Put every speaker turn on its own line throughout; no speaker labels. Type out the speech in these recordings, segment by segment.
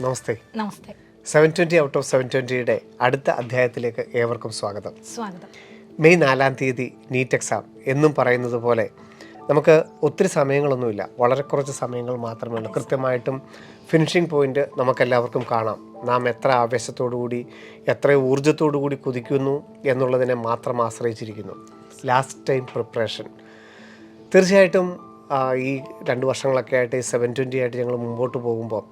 Namaste.
Namaste.
720 out of 720യുടെ അടുത്ത അധ്യായത്തിലേക്ക് ഏവർക്കും സ്വാഗതം.
സ്വാഗതം.
മെയ് 4-ാം തീയതി നീറ്റ് എക്സാം എന്നും പറയുന്നത് പോലെ നമുക്ക് ഒത്തിരി സമയങ്ങളൊന്നുമില്ല, വളരെ കുറച്ച് സമയങ്ങൾ മാത്രമേ ഉള്ളൂ. കൃത്യമായിട്ടും ഫിനിഷിംഗ് പോയിന്റ് നമുക്കെല്ലാവർക്കും കാണാം. നാം എത്ര ആവേശത്തോടു കൂടി എത്ര ഊർജ്ജത്തോടു കൂടി കുതിക്കുന്നു എന്നുള്ളതിനെ മാത്രം ആശ്രയിച്ചിരിക്കുന്നു. ലാസ്റ്റ് ടൈം പ്രിപ്പറേഷൻ തീർച്ചയായിട്ടും ഈ 2 വർഷങ്ങളൊക്കെ ആയിട്ട് 720 ആയിട്ട് ഞങ്ങൾ മുമ്പോട്ട് പോകുമ്പോൾ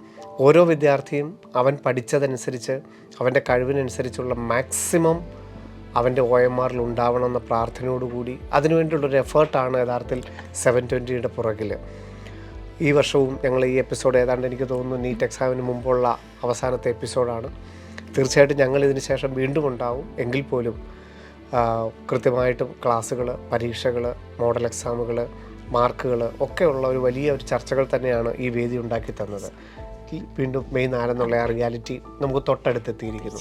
ഓരോ വിദ്യാർത്ഥിയും അവൻ പഠിച്ചതനുസരിച്ച് അവൻ്റെ കഴിവിനനുസരിച്ചുള്ള മാക്സിമം അവൻ്റെ OMRൽ ഉണ്ടാവണമെന്ന പ്രാർത്ഥനയോടുകൂടി അതിനുവേണ്ടിയുള്ളൊരു എഫേർട്ടാണ് യഥാർത്ഥത്തിൽ 720യുടെ പുറകിൽ. ഈ വർഷവും ഞങ്ങൾ ഈ എപ്പിസോഡ് ഏതാണ്ട് എനിക്ക് തോന്നുന്നു നീറ്റ് എക്സാമിന് മുമ്പുള്ള അവസാനത്തെ എപ്പിസോഡാണ്. തീർച്ചയായിട്ടും ഞങ്ങൾ ഇതിന് ശേഷം വീണ്ടും ഉണ്ടാവും. എങ്കിൽ പോലും കൃത്യമായിട്ടും ക്ലാസ്സുകൾ, പരീക്ഷകൾ, മോഡൽ എക്സാമുകൾ, മാർക്കുകൾ ഒക്കെയുള്ള ഒരു വലിയ ചർച്ചകൾ തന്നെയാണ് ഈ വേദി ഉണ്ടാക്കി തന്നത്. വീണ്ടും മെയ് 4 എന്നുള്ള ആ റിയാലിറ്റി നമുക്ക് തൊട്ടടുത്തെത്തിയിരിക്കുന്നു.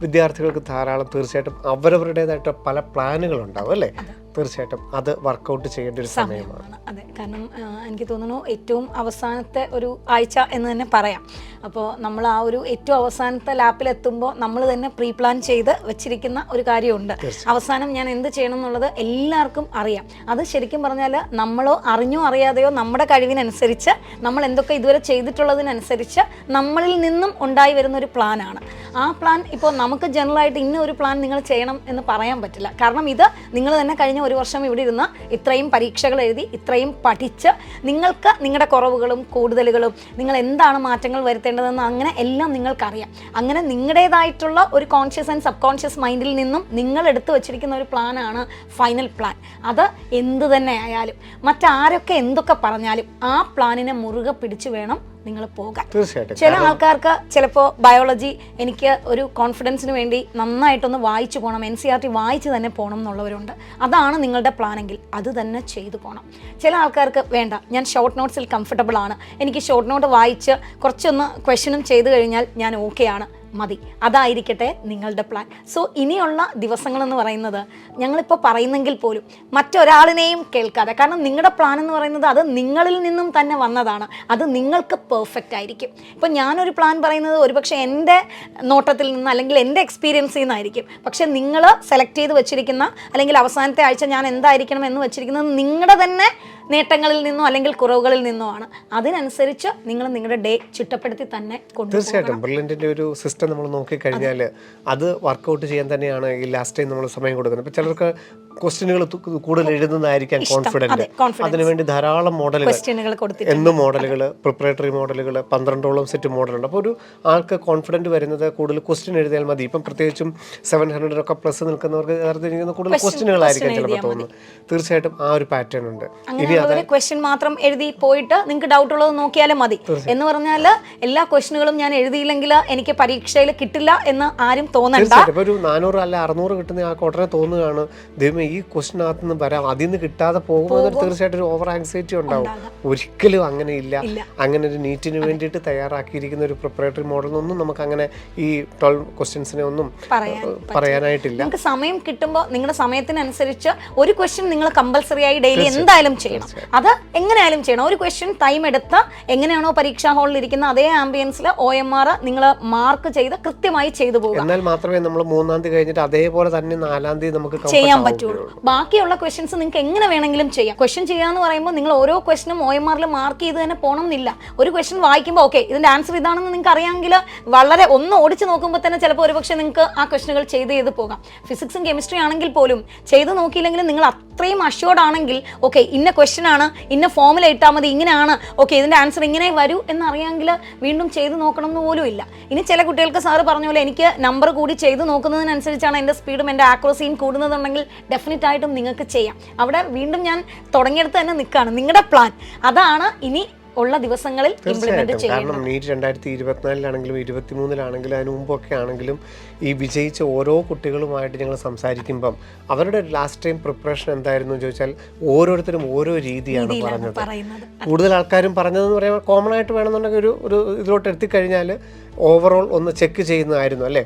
വിദ്യാർത്ഥികൾക്ക് ധാരാളം തീർച്ചയായിട്ടും അവരവരുടേതായിട്ട് പല പ്ലാനുകളുണ്ടാവും അല്ലേ? തീർച്ചയായിട്ടും അത് വർക്കൗട്ട് ചെയ്യേണ്ട ഒരു സമയമാണ്.
അതെ, കാരണം എനിക്ക് തോന്നുന്നു ഏറ്റവും അവസാനത്തെ ഒരു ആഴ്ച എന്ന് തന്നെ പറയാം. അപ്പോൾ നമ്മൾ ആ ഒരു ഏറ്റവും അവസാനത്തെ ലാപ്പിലെത്തുമ്പോൾ നമ്മൾ തന്നെ പ്രീ പ്ലാൻ ചെയ്ത് വെച്ചിരിക്കുന്ന ഒരു കാര്യമുണ്ട്. അവസാനം ഞാൻ എന്ത് ചെയ്യണം എന്നുള്ളത് എല്ലാവർക്കും അറിയാം. അത് ശരിക്കും പറഞ്ഞാൽ നമ്മളോ അറിഞ്ഞോ അറിയാതെയോ നമ്മുടെ കഴിവിനനുസരിച്ച് നമ്മൾ എന്തൊക്കെ ഇതുവരെ ചെയ്തിട്ടുള്ളതിനനുസരിച്ച് നമ്മളിൽ നിന്നും ഉണ്ടായി വരുന്ന ഒരു പ്ലാനാണ്. ആ പ്ലാൻ ഇപ്പോൾ നമുക്ക് ജനറലായിട്ട് ഇന്ന ഒരു പ്ലാൻ നിങ്ങൾ ചെയ്യണം എന്ന് പറയാൻ പറ്റില്ല. കാരണം ഇത് നിങ്ങൾ തന്നെ കഴിഞ്ഞ 1 വർഷം ഇവിടെ ഇരുന്ന് ഇത്രയും പരീക്ഷകൾ എഴുതി ഇത്രയും പഠിച്ച് നിങ്ങൾക്ക് നിങ്ങളുടെ കുറവുകളും കൂടുതലുകളും നിങ്ങൾ എന്താണ് മാറ്റങ്ങൾ വരുത്തേണ്ടതെന്ന് അങ്ങനെ എല്ലാം നിങ്ങൾക്കറിയാം. അങ്ങനെ നിങ്ങളുടേതായിട്ടുള്ള ഒരു കോൺഷ്യസ് ആൻഡ് സബ് കോൺഷ്യസ് മൈൻഡിൽ നിന്നും നിങ്ങൾ എടുത്തു വച്ചിരിക്കുന്ന ഒരു പ്ലാനാണ് ഫൈനൽ പ്ലാൻ. അത് എന്ത് തന്നെ ആയാലും മറ്റാരൊക്കെ എന്തൊക്കെ പറഞ്ഞാലും ആ പ്ലാനിനെ മുറുകെ പിടിച്ചു വേണം നിങ്ങൾ പോകാൻ. ചില ആൾക്കാർക്ക് ചിലപ്പോൾ ബയോളജി എനിക്ക് ഒരു കോൺഫിഡൻസിന് വേണ്ടി നന്നായിട്ടൊന്ന് വായിച്ചു പോകണം, NCERT വായിച്ച് തന്നെ പോകണം എന്നുള്ളവരുണ്ട്. അതാണ് നിങ്ങളുടെ പ്ലാനെങ്കിൽ അത് തന്നെ ചെയ്തു പോകണം. ചില ആൾക്കാർക്ക് വേണ്ട, ഞാൻ ഷോർട്ട് നോട്ട്സിൽ കംഫർട്ടബിൾ ആണ്, എനിക്ക് ഷോർട്ട് നോട്ട് വായിച്ച് കുറച്ചൊന്ന് ക്വസ്റ്റ്യനും ചെയ്തു കഴിഞ്ഞാൽ ഞാൻ ഓക്കെ ആണ്, മതി. അതായിരിക്കട്ടെ നിങ്ങളുടെ പ്ലാൻ. സോ ഇനിയുള്ള ദിവസങ്ങളെന്ന് പറയുന്നത് ഞങ്ങളിപ്പോൾ പറയുന്നെങ്കിൽ പോലും മറ്റൊരാളിനെയും കേൾക്കാതെ, കാരണം നിങ്ങളുടെ പ്ലാൻ എന്ന് പറയുന്നത് അത് നിങ്ങളിൽ നിന്നും തന്നെ വന്നതാണ്. അത് നിങ്ങൾക്ക് പെർഫെക്റ്റ് ആയിരിക്കും. ഇപ്പം ഞാനൊരു പ്ലാൻ പറയുന്നത് ഒരുപക്ഷെ എൻ്റെ നോട്ടത്തിൽ നിന്ന് അല്ലെങ്കിൽ എൻ്റെ എക്സ്പീരിയൻസിൽ നിന്നായിരിക്കും. പക്ഷെ നിങ്ങൾ സെലക്ട് ചെയ്ത് വെച്ചിരിക്കുന്ന അല്ലെങ്കിൽ അവസാനത്തെ ആഴ്ച ഞാൻ എന്തായിരിക്കണം എന്ന് വെച്ചിരിക്കുന്നത് നിങ്ങളുടെ തന്നെ നേട്ടങ്ങളിൽ നിന്നോ അല്ലെങ്കിൽ കുറവുകളിൽ നിന്നോ ആണ്. അതിനനുസരിച്ച് നിങ്ങൾ നിങ്ങളുടെ ഡേ ചിട്ടപ്പെടുത്തി തന്നെ കൊണ്ടുപോകണം.
തീർച്ചയായിട്ടും ബ്രില്യൻറ്റിൻ്റെ ഒരു സിസ്റ്റം നമ്മൾ നോക്കിക്കഴിഞ്ഞാൽ അത് വർക്കൗട്ട് ചെയ്യാൻ തന്നെയാണ് ഈ ലാസ്റ്റ് ടൈം നമ്മൾ സമയം കൊടുക്കുന്നത്. ഇപ്പോൾ ചിലർക്ക് ക്വസ്റ്റ്യനുകൾ കൂടുതൽ എഴുതുന്നതായിരിക്കാം കോൺഫിഡൻറ്റ്. അതിനുവേണ്ടി ധാരാളം മോഡലുകൾ, എന്നും മോഡലുകൾ, പ്രിപ്പറേറ്ററി മോഡലുകൾ, 12ഓളം സെറ്റ് മോഡലുണ്ട്. അപ്പോൾ ഒരു ആൾക്ക് കോൺഫിഡൻറ്റ് വരുന്നത് കൂടുതൽ ക്വസ്റ്റ്യൻ എഴുതിയാൽ മതി. ഇപ്പം പ്രത്യേകിച്ചും 700 ഒക്കെ പ്ലസ് നിൽക്കുന്നവർക്ക് യഥാർത്ഥത്തിൽ കൂടുതൽ ക്വസ്റ്റ്യനുകളായിരിക്കും ചിലപ്പോൾ തോന്നുന്നത്. തീർച്ചയായിട്ടും ആ ഒരു പാറ്റേൺ ഉണ്ട്.
ഒരു ക്വസ്റ്റ്യൻ മാത്രം എഴുതി പോയിട്ട് നിങ്ങൾക്ക് ഡൗട്ട് ഉള്ളത് നോക്കിയാലും മതി എന്ന് പറഞ്ഞാൽ എല്ലാ ക്വസ്റ്റ്യനുകളും ഞാൻ എഴുതിയില്ലെങ്കിൽ എനിക്ക് പരീക്ഷയിൽ കിട്ടില്ല എന്ന് ആരും തോന്നണ്ട.
ഒരു 400 അല്ല 600 കിട്ടുന്ന ആ ഉടനെ തോന്നുകയാണ്, ദൈവമേ ഈ ക്വസ്റ്റ്യനകത്ത് നിന്ന് വരാം, അതിൽ നിന്ന് കിട്ടാതെ പോകുമ്പോൾ തീർച്ചയായിട്ടും ഒരു ഓവർ ആങ്സൈറ്റി ഉണ്ടാവും. ഒരിക്കലും അങ്ങനെ ഇല്ല. അങ്ങനെ ഒരു നീറ്റിന് വേണ്ടിയിട്ട് തയ്യാറാക്കിയിരിക്കുന്ന ഒരു പ്രിപ്പറേറ്ററി മോഡലൊന്നും നമുക്ക് അങ്ങനെ ഈ 12 ക്വസ്റ്റ്യൻസിനെ ഒന്നും പറയാനായിട്ടില്ല.
നിങ്ങൾക്ക് സമയം കിട്ടുമ്പോൾ നിങ്ങളുടെ സമയത്തിനനുസരിച്ച് ഒരു ക്വസ്റ്റ്യൻ നിങ്ങൾ കമ്പൽസറി ആയി ഡെയിലി എന്തായാലും ചെയ്യണം. അത് എങ്ങനെയായാലും ചെയ്യണം. ഒരു ക്വസ്റ്റ്യൻ ടൈം എടുത്ത് എങ്ങനെയാണോ പരീക്ഷാ ഹാളിൽ ഇരിക്കുന്ന അതേ ആംബിയൻസിൽ OMR നിങ്ങൾ മാർക്ക് ചെയ്ത് കൃത്യമായി ചെയ്തു പോകുക.
എന്നാൽ മാത്രമേ നമ്മൾ 3-ാം തീയതി കഴിഞ്ഞിട്ട് അതേപോലെ തന്നെ 4-ാം തീയതി നമുക്ക്
ചെയ്യാൻ പറ്റുള്ളൂ. ബാക്കിയുള്ള ക്വസ്റ്റ്യൻസ് നിങ്ങൾക്ക് എങ്ങനെ വേണമെങ്കിലും ചെയ്യാം. ക്വസ്റ്റ്യൻ ചെയ്യാന്ന് പറയുമ്പോൾ നിങ്ങൾ ഓരോ ക്വസ്റ്റ്യനും OMRൽ മാർക്ക് ചെയ്ത് തന്നെ പോകണം എന്നില്ല. ഒരു ക്വസ്റ്റ്യൻ വായിക്കുമ്പോൾ ഓക്കെ ഇതിന്റെ ആൻസർ ഇതാണെന്ന് നിങ്ങൾക്ക് അറിയാമെങ്കിൽ വളരെ ഒന്ന് ഓടിച്ച് നോക്കുമ്പോൾ തന്നെ ചിലപ്പോൾ ഒരുപക്ഷെ നിങ്ങൾക്ക് ആ ക്വസ്റ്റ്യനുകൾ ചെയ്ത് പോകാം. ഫിസിക്സും കെമിസ്ട്രി ആണെങ്കിൽ പോലും ചെയ്ത് നോക്കിയില്ലെങ്കിലും നിങ്ങൾ അത്രയും അഷ്യൂർഡ് ആണെങ്കിൽ ഓക്കെ ഇന്ന ക്വസ്റ്റ്യൻ ആണ്, ഇന്ന ഫോമിൽ ഇട്ടാൽ മതി, ഇങ്ങനെയാണ്, ഓക്കെ ഇതിന്റെ ആൻസർ ഇങ്ങനെ വരൂ എന്നറിയാമെങ്കിൽ വീണ്ടും ചെയ്ത് നോക്കണം എന്ന് പോലും ഇല്ല. ഇനി ചില കുട്ടികൾക്ക് സാറ് പറഞ്ഞ പോലെ എനിക്ക് നമ്പർ കൂടി ചെയ്ത് നോക്കുന്നതിനനുസരിച്ചാണ് എൻ്റെ സ്പീഡും എൻ്റെ ആക്യുറസിയും കൂടുന്നതുണ്ടെങ്കിൽ ഡെഫിനറ്റ് ആയിട്ടും നിങ്ങൾക്ക് ചെയ്യാം. അവിടെ വീണ്ടും ഞാൻ തുടങ്ങിയെടുത്ത് തന്നെ നിൽക്കുകയാണ്. നിങ്ങളുടെ പ്ലാൻ അതാണ് ഇനി ഉള്ള ദിവസങ്ങളിൽ ഇംപ്ലിമെന്റ് ചെയ്യണം.
കാരണം നീറ്റ് 2024-ലാണെങ്കിലും 2023-ലാണെങ്കിലും അതിന് മുമ്പൊക്കെ ആണെങ്കിലും ഈ വിജയിച്ച ഓരോ കുട്ടികളുമായിട്ട് ഞങ്ങൾ സംസാരിക്കുമ്പം അവരുടെ ലാസ്റ്റ് ടൈം പ്രിപ്പറേഷൻ എന്തായിരുന്നു എന്ന് ചോദിച്ചാൽ ഓരോരുത്തരും ഓരോ രീതിയാണ് പറഞ്ഞത്. കൂടുതൽ ആൾക്കാരും പറഞ്ഞതെന്ന് പറയുമ്പോൾ കോമൺ ആയിട്ട് വേണമെന്നുണ്ടെങ്കിൽ ഒരു ഇതിലോട്ട് എത്തിക്കഴിഞ്ഞാൽ ഓവറോൾ ഒന്ന് ചെക്ക് ചെയ്യുന്നതായിരുന്നു അല്ലേ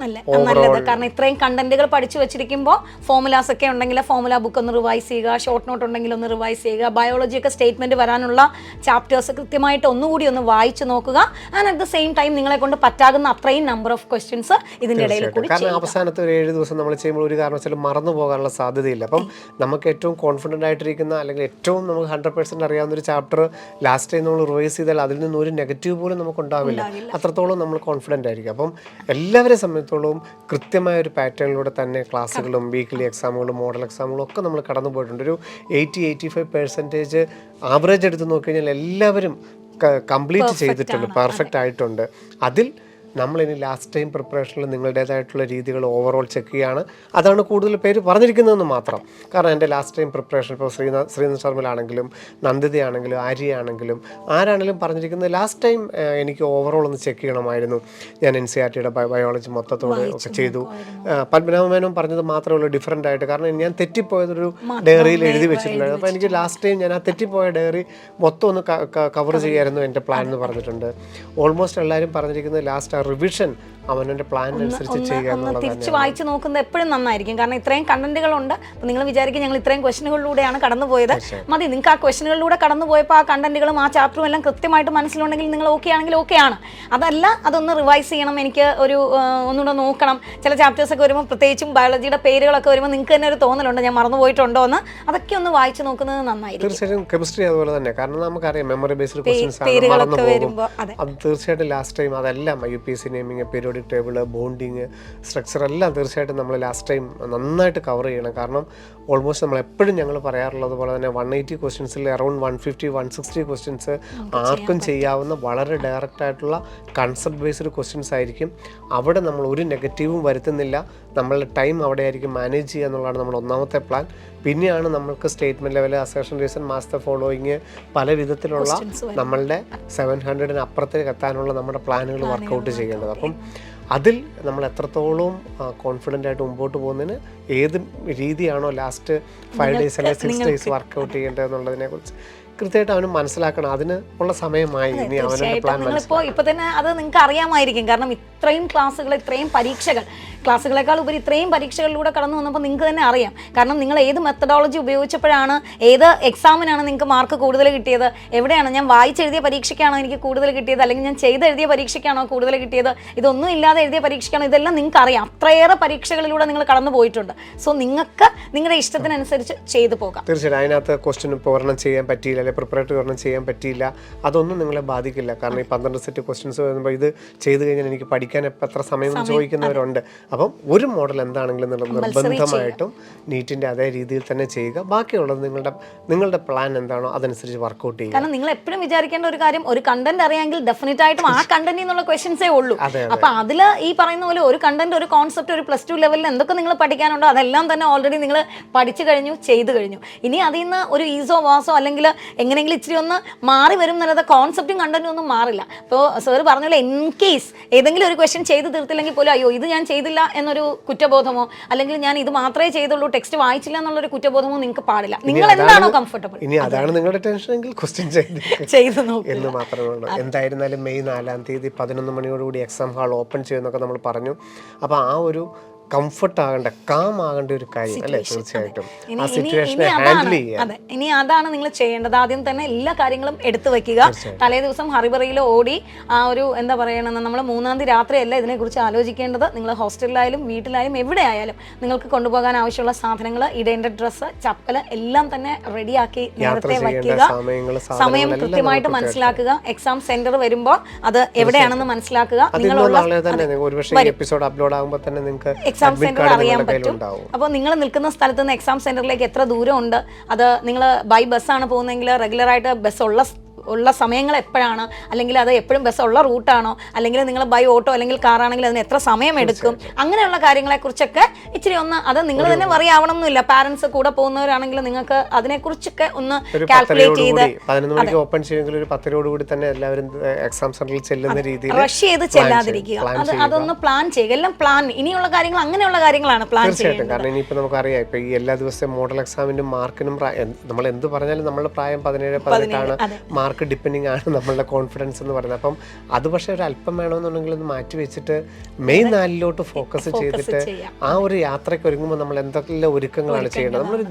നല്ലത്. കാരണം ഇത്രയും കണ്ടന്റുകൾ പഠിച്ചു വെച്ചിരിക്കുമ്പോൾ ഫോമുലാസ് ഒക്കെ ഉണ്ടെങ്കിൽ ഫോമുല ബുക്ക് ഒന്ന് റിവൈസ് ചെയ്യുക, ഷോർട്ട് നോട്ട് ഉണ്ടെങ്കിൽ ഒന്ന് റിവൈസ് ചെയ്യുക, ബയോളജി ഒക്കെ സ്റ്റേറ്റ്മെന്റ് വരാനുള്ള ചാപ്റ്റേഴ്സ് കൃത്യമായി കൃത്യമായിട്ട് ഒന്നുകൂടി ഒന്ന് വായിച്ചു നോക്കുക. And at the same time നിങ്ങളെ കൊണ്ട് പറ്റാകുന്ന അത്രയും നമ്പർ ഓഫ് ക്വസ്റ്റ്യൻസ് ഇതിൻ്റെ ഇടയിൽ കൂടി.
കാരണം അവസാനത്തെ ഒരു 7 ദിവസം നമ്മൾ ചെയ്യുമ്പോൾ ഒരു കാരണവശാലും മറന്നു പോകാനുള്ള സാധ്യതയില്ല. അപ്പം നമുക്ക് ഏറ്റവും കോൺഫിഡൻ്റ് ആയിട്ടിരിക്കുന്ന അല്ലെങ്കിൽ ഏറ്റവും നമുക്ക് 100% അറിയാവുന്ന ഒരു ചാപ്റ്റർ ലാസ്റ്റ് ടൈം നമ്മൾ റിവൈസ് ചെയ്താൽ അതിൽ നിന്ന് ഒരു നെഗറ്റീവ് പോലും നമുക്ക് ഉണ്ടാവില്ല. അത്രത്തോളം നമ്മൾ കോൺഫിഡൻ്റ് ആയിരിക്കും. അപ്പം എല്ലാവരെ സംബന്ധിച്ചോളം കൃത്യമായ ഒരു പാറ്റേണിലൂടെ തന്നെ ക്ലാസ്സുകളും വീക്ക്ലി എക്സാമുകളും മോഡൽ എക്സാമുകളും ഒക്കെ നമ്മൾ കടന്നു പോയിട്ടുണ്ട്. ഒരു 80-85% ആവറേജ് എടുത്ത് നോക്കിക്കഴിഞ്ഞാൽ എല്ലാവരും കംപ്ലീറ്റ് ചെയ്തിട്ടുണ്ട്, പെർഫെക്റ്റ് ആയിട്ടുണ്ട്. അതിൽ നമ്മളിനി ലാസ്റ്റ് ടൈം പ്രിപ്പറേഷനിൽ നിങ്ങളുടേതായിട്ടുള്ള രീതികൾ ഓവറോൾ ചെക്ക് ചെയ്യുകയാണ്. അതാണ് കൂടുതൽ പേര് പറഞ്ഞിരിക്കുന്നതെന്ന് മാത്രം. കാരണം എൻ്റെ ലാസ്റ്റ് ടൈം പ്രിപ്പറേഷൻ ഇപ്പോൾ ശ്രീനാഥ് ശർമ്മയിലാണെങ്കിലും നന്ദിതയാണെങ്കിലും ആര്യയാണെങ്കിലും ആരാണെങ്കിലും പറഞ്ഞിരിക്കുന്നത് ലാസ്റ്റ് ടൈം എനിക്ക് ഓവറോൾ ഒന്ന് ചെക്ക് ചെയ്യണമായിരുന്നു. ഞാൻ NCERTയുടെ ബയോളജി മൊത്തത്തോടെ ഒക്കെ ചെയ്തു. പത്മനാഭമേനോൻ പറഞ്ഞത് മാത്രമേ ഉള്ളൂ ഡിഫറൻ്റ് ആയിട്ട്. കാരണം ഞാൻ തെറ്റിപ്പോയതൊരു ഡയറിയിൽ എഴുതി വെച്ചിട്ടുണ്ടായിരുന്നു. അപ്പോൾ എനിക്ക് ലാസ്റ്റ് ടൈം ഞാൻ ആ തെറ്റിപ്പോയ ഡയറി മൊത്തം ഒന്ന് കവർ ചെയ്യായിരുന്നു എൻ്റെ പ്ലാൻ എന്ന് പറഞ്ഞിട്ടുണ്ട്. ഓൾമോസ്റ്റ് എല്ലാവരും പറഞ്ഞിരിക്കുന്നത് ലാസ്റ്റ് റിവിഷൻ അവൻ്റെ പ്ലാനിനനുസരിച്ച് ചെയ്യുക എന്നുള്ളത്.
തിരിച്ച് വായിച്ച് നോക്കുന്നത് എപ്പോഴും നന്നായിരിക്കും. കാരണം ഇത്രയും കണ്ടന്റുകളുണ്ട്. അപ്പോൾ നിങ്ങൾ വിചാരിക്കും ഞങ്ങൾ ഇത്രയും ക്വസ്റ്റനുകളിലൂടെയാണ് കടന്നുപോയത്. മതി, നിങ്ങൾക്ക് ആ ക്വസ്റ്റനുകളിലൂടെ കടന്നു പോയപ്പോൾ ആ കണ്ടന്റുകളും ആ ചാപ്റ്ററും എല്ലാം കൃത്യമായിട്ട് മനസ്സിലുണ്ടെങ്കിൽ നിങ്ങൾ ഓക്കെ ആണെങ്കിൽ ഓക്കെയാണ്. അതല്ല, അതൊന്ന് റിവൈസ് ചെയ്യണം, എനിക്ക് ഒരു ഒന്നുകൂടെ നോക്കണം. ചില ചാപ്റ്റേഴ്സൊക്കെ വരുമ്പോൾ, പ്രത്യേകിച്ചും ബയോളജിയുടെ പേരുകളൊക്കെ വരുമ്പോൾ നിങ്ങൾക്ക് തന്നെ ഒരു തോന്നലുണ്ട് ഞാൻ മറന്നു പോയിട്ടുണ്ടോ എന്ന്. അതൊക്കെ ഒന്ന് വായിച്ച് നോക്കുന്നത് നന്നായിരിക്കും.
തീർച്ചയായിട്ടും കെമിസ്ട്രി അതുപോലെ തന്നെ. കാരണം നമുക്കറിയാം മെമ്മറി ബേസ്ഡ് ക്വസ്റ്റ്യൻസ് ആണ്, മറന്നു പോകും. അത് തീർച്ചയായിട്ടും ലാസ്റ്റ് ടൈം അതെല്ലാം UPSC naming, periodic table, bonding, structure എല്ലാം തീർച്ചയായിട്ടും നമ്മൾ ലാസ്റ്റ് ടൈം നന്നായിട്ട് കവർ ചെയ്യണം. കാരണം ഓൾമോസ്റ്റ് നമ്മൾ എപ്പോഴും ഞങ്ങൾ പറയാറുള്ളത് പോലെ തന്നെ 180 ക്വസ്റ്റ്യൻസിൽ അറൗണ്ട് 150-160 ക്വസ്റ്റ്യൻസ് ആർക്കും ചെയ്യാവുന്ന വളരെ ഡയറക്റ്റ് ആയിട്ടുള്ള കൺസെപ്റ്റ് ബേസ്ഡ് ക്വസ്റ്റ്യൻസ് ആയിരിക്കും. അവിടെ നമ്മൾ ഒരു നെഗറ്റീവും വരുത്തുന്നില്ല. നമ്മളുടെ ടൈം അവിടെ ആയിരിക്കും മാനേജ് ചെയ്യുക എന്നുള്ളതാണ് നമ്മുടെ ഒന്നാമത്തെ പ്ലാൻ. പിന്നെയാണ് നമ്മൾക്ക് statement level, assertion reason, master following, പല വിധത്തിലുള്ള നമ്മളുടെ 700 അപ്പുറത്തേക്ക് എത്താനുള്ള നമ്മുടെ പ്ലാനുകൾ വർക്കൗട്ട് ചെയ്യേണ്ടത്. അപ്പം അതിൽ നമ്മൾ എത്രത്തോളം കോൺഫിഡൻ്റ് ആയിട്ട് മുമ്പോട്ട് പോകുന്നതിന് ഏത് രീതിയാണോ ലാസ്റ്റ് 5 days അല്ലെങ്കിൽ 6 days വർക്കൗട്ട് ചെയ്യേണ്ടത് എന്നുള്ളതിനെ കുറിച്ച് കൃത്യമായിട്ട് അവന് മനസ്സിലാക്കണം. അതിന് ഉള്ള സമയമായി ഇനി അവൻ്റെ പ്ലാൻ മനസ്സിലാക്കണം.
ഇപ്പോൾ തന്നെ അത് നിങ്ങൾക്ക് അറിയാമായിരിക്കും. കാരണം ഇത്രയും ക്ലാസ്സുകൾ, ഇത്രയും പരീക്ഷകൾ, ക്ലാസ്സുകളെക്കാൾ ഉപരി ഇത്രയും പരീക്ഷകളിലൂടെ കടന്നു വന്നപ്പോൾ നിങ്ങൾക്ക് തന്നെ അറിയാം. കാരണം നിങ്ങൾ ഏത് മെത്തഡോളജി ഉപയോഗിച്ചപ്പോഴാണ്, ഏത് എക്സാമിനാണ് നിങ്ങൾക്ക് മാർക്ക് കൂടുതൽ കിട്ടിയത്, എവിടെയാണ് ഞാൻ വായിച്ചെഴുതിയ പരീക്ഷയ്ക്കാണോ എനിക്ക് കൂടുതൽ കിട്ടിയത്, അല്ലെങ്കിൽ ഞാൻ ചെയ്തെഴുതിയ പരീക്ഷയ്ക്കാണോ കൂടുതൽ കിട്ടിയത്, ഇതൊന്നും ഇല്ലാതെ എഴുതിയ പരീക്ഷയ്ക്കാണോ, ഇതെല്ലാം നിങ്ങൾക്ക് അറിയാം. അത്രയേറെ പരീക്ഷകളിലൂടെ നിങ്ങൾ കടന്നു പോയിട്ടുണ്ട്. സോ നിങ്ങൾക്ക് നിങ്ങളുടെ ഇഷ്ടത്തിനനുസരിച്ച് ചെയ്തു പോകാം.
തീർച്ചയായും അതിനകത്ത് ക്വസ്റ്റ്യൻ ഇപ്പോൾ ഒരെണ്ണം ചെയ്യാൻ പറ്റിയില്ല, അല്ലെങ്കിൽ പ്രിപ്പറേറ്ററി ഒരെണ്ണം ചെയ്യാൻ പറ്റിയില്ല, അതൊന്നും നിങ്ങളെ ബാധിക്കില്ല. കാരണം ഈ 12 സെറ്റ് ക്വസ്റ്റ്യൻസ് വരുമ്പോൾ ഇത് ചെയ്ത് കഴിഞ്ഞാൽ എനിക്ക് പഠിക്കാൻ എത്ര സമയം ചോദിക്കുന്നവരുണ്ട്. അപ്പം ഒരു മോഡൽ എന്താണെങ്കിലും നിർബന്ധമായിട്ടും നീറ്റിൻ്റെ അതേ രീതിയിൽ തന്നെ ചെയ്യുക. ബാക്കിയുള്ളത് നിങ്ങളുടെ പ്ലാൻ എന്താണോ അതനുസരിച്ച് വർക്കൗട്ട് ചെയ്യുക.
കാരണം നിങ്ങൾ എപ്പോഴും വിചാരിക്കേണ്ട ഒരു കാര്യം, ഒരു കണ്ടന്റ് അറിയാമെങ്കിൽ ഡെഫിനറ്റ് ആയിട്ടും ആ കണ്ടന്റിൽ നിന്നുള്ള ക്വസ്റ്റ്യൻസേ ഉള്ളൂ. അപ്പൊ അതിൽ ഈ പറയുന്ന പോലെ ഒരു കണ്ടന്റ്, ഒരു കോൺസെപ്റ്റ്, ഒരു +2 ലെവലിൽ എന്തൊക്കെ നിങ്ങൾ പഠിക്കാനുണ്ടോ അതെല്ലാം തന്നെ ഓൾറെഡി നിങ്ങൾ പഠിച്ചു കഴിഞ്ഞു, ചെയ്തു കഴിഞ്ഞു. ഇനി അതിൽ നിന്ന് ഒരു ഈസോ വാസോ അല്ലെങ്കിൽ എങ്ങനെയെങ്കിലും ഇച്ചിരി ഒന്ന് മാറി വരും എന്നല്ലാതെ കോൺസെപ്റ്റും കണ്ടന്റും ഒന്നും മാറില്ല. ഇപ്പോൾ സാർ പറഞ്ഞ ഇൻ കേസ് ഏതെങ്കിലും ഒരു ക്വസ്റ്റ്യൻ ചെയ്ത് തീർത്തില്ലെങ്കിൽ പോലും അയ്യോ ഇത് ഞാൻ ചെയ്തില്ല എന്നൊരു കുറ്റബോധമോ, അല്ലെങ്കിൽ ഞാൻ ഇത് മാത്രമേ ചെയ്തുള്ളൂ ടെക്സ്റ്റ് വായിച്ചില്ല എന്നുള്ളൊരു കുറ്റബോധമോ നിങ്ങൾക്ക് പാടില്ല. നിങ്ങൾ എന്താണോ കംഫർട്ടബിൾ,
ഇനി അതാണ് നിങ്ങളുടെ ടെൻഷൻ എങ്കിൽ ക്വസ്റ്റ്യൻ ചെയ്ത് നോക്കുക എന്ന് മാത്രമേ ഉള്ളൂ. എന്തായിരുന്നാലും മെയ് 4-ാം തീയതി 11 മണിയോടുകൂടി എക്സാം ഹാൾ ഓപ്പൺ ചെയ്യുമെന്നൊക്കെ നമ്മൾ പറഞ്ഞു. അപ്പോൾ ആ ഒരു കംഫർട്ട് ആകേണ്ട, കാം ആകേണ്ട ഒരു കാര്യം അല്ലേ? തീർച്ചയായിട്ടും ആ സിറ്റുവേഷനെ ഹാൻഡിൽ ചെയ്യുക.
അതെ, ഇനി അതാണ് നിങ്ങൾ ചെയ്യേണ്ടത്. ആദ്യം തന്നെ എല്ലാ കാര്യങ്ങളും എടുത്തു വെക്കുക. തലേ ദിവസം ഹറിബറിയിൽ ഓടി ആ ഒരു എന്താ പറയണമെന്ന് നമ്മൾ 3-ാം തീയതി രാത്രിയല്ല ഇതിനെക്കുറിച്ച് ആലോചിക്കേണ്ടത്. നിങ്ങൾ ഹോസ്റ്റലിലായാലും വീട്ടിലായാലും എവിടെ ആയാലും നിങ്ങൾക്ക് കൊണ്ടുപോകാൻ ആവശ്യമുള്ള സാധനങ്ങൾ, ഇടേണ്ട ഡ്രസ്സ്, ചപ്പല് എല്ലാം തന്നെ റെഡിയാക്കി നേരത്തെ വയ്ക്കുക. സമയം കൃത്യമായിട്ട് മനസ്സിലാക്കുക. എക്സാം സെന്റർ വരുമ്പോൾ അത് എവിടെയാണെന്ന് മനസ്സിലാക്കുക.
എപ്പിസോഡ് അപ്ലോഡ് ആകുമ്പോൾ തന്നെ നിങ്ങൾക്ക്
എക്സാം സെന്റർ അറിയാൻ പറ്റും. അപ്പോൾ നിങ്ങൾ നിൽക്കുന്ന സ്ഥലത്ത് നിന്ന് എക്സാം സെന്ററിലേക്ക് എത്ര ദൂരമുണ്ട്, അത് നിങ്ങൾ ബൈ ബസ്സാണ് പോകുന്നതെങ്കിൽ റെഗുലറായിട്ട് ബസ് ഉള്ള സമയങ്ങൾ എപ്പോഴാണ്, അല്ലെങ്കിൽ അത് എപ്പോഴും ബസ് ഉള്ള റൂട്ടാണോ, അല്ലെങ്കിൽ നിങ്ങൾ ബൈ ഓട്ടോ അല്ലെങ്കിൽ കാറാണെങ്കിൽ അതിന് എത്ര സമയം എടുക്കും, അങ്ങനെയുള്ള കാര്യങ്ങളെക്കുറിച്ചൊക്കെ ഇച്ചിരി ഒന്ന്, അത് നിങ്ങൾ തന്നെ അറിയാവണം എന്നില്ല. പാരന്റ്സ് കൂടെ പോകുന്നവരാണെങ്കിൽ നിങ്ങൾക്ക് അതിനെക്കുറിച്ചൊക്കെ ഒന്ന് കാൽക്കുലേറ്റ് ചെയ്ത്
11 മണിക്ക് ഓപ്പൺ ചെയ്യുമെങ്കിൽ ഒരു 10-ഓടുകൂടി തന്നെ എല്ലാവരും എക്സാം സെന്ററിൽ ചെല്ലുന്ന രീതിയിൽ
റഷ് ചെയ്ത് ചെല്ലാതിരിക്കുക. അതൊന്ന് പ്ലാൻ ചെയ്യുക. എല്ലാം പ്ലാൻ, ഇനിയുള്ള കാര്യങ്ങൾ അങ്ങനെയുള്ള കാര്യങ്ങളാണ് പ്ലാൻ ചെയ്യുന്നത്.
കാരണം ഇനിയിപ്പോൾ നമുക്കറിയാം, ഇപ്പോൾ ഈ എല്ലാ ദിവസവും മോഡൽ എക്സാമിന്റെ മാർക്കിനും നമ്മൾ എന്ത് പറഞ്ഞാലും നമ്മളുടെ പ്രായം 17-18 മാർക്ക് ഡിപ്പെൻഡിങ് ആണ് നമ്മളുടെ കോൺഫിഡൻസ് എന്ന് പറയുന്നത്. അപ്പം അത് പക്ഷേ ഒരു അല്പം വേണമെന്നുണ്ടെങ്കിൽ ഒന്ന് മാറ്റി വെച്ചിട്ട് മെയ് 4-ലോട്ട് ഫോക്കസ് ചെയ്തിട്ട് ആ ഒരു യാത്രയ്ക്ക് ഒരുങ്ങുമ്പോൾ നമ്മൾ എന്തൊക്കെയുള്ള ഒരുക്കങ്ങളാണ് ചെയ്യേണ്ടത്. നമ്മളൊരു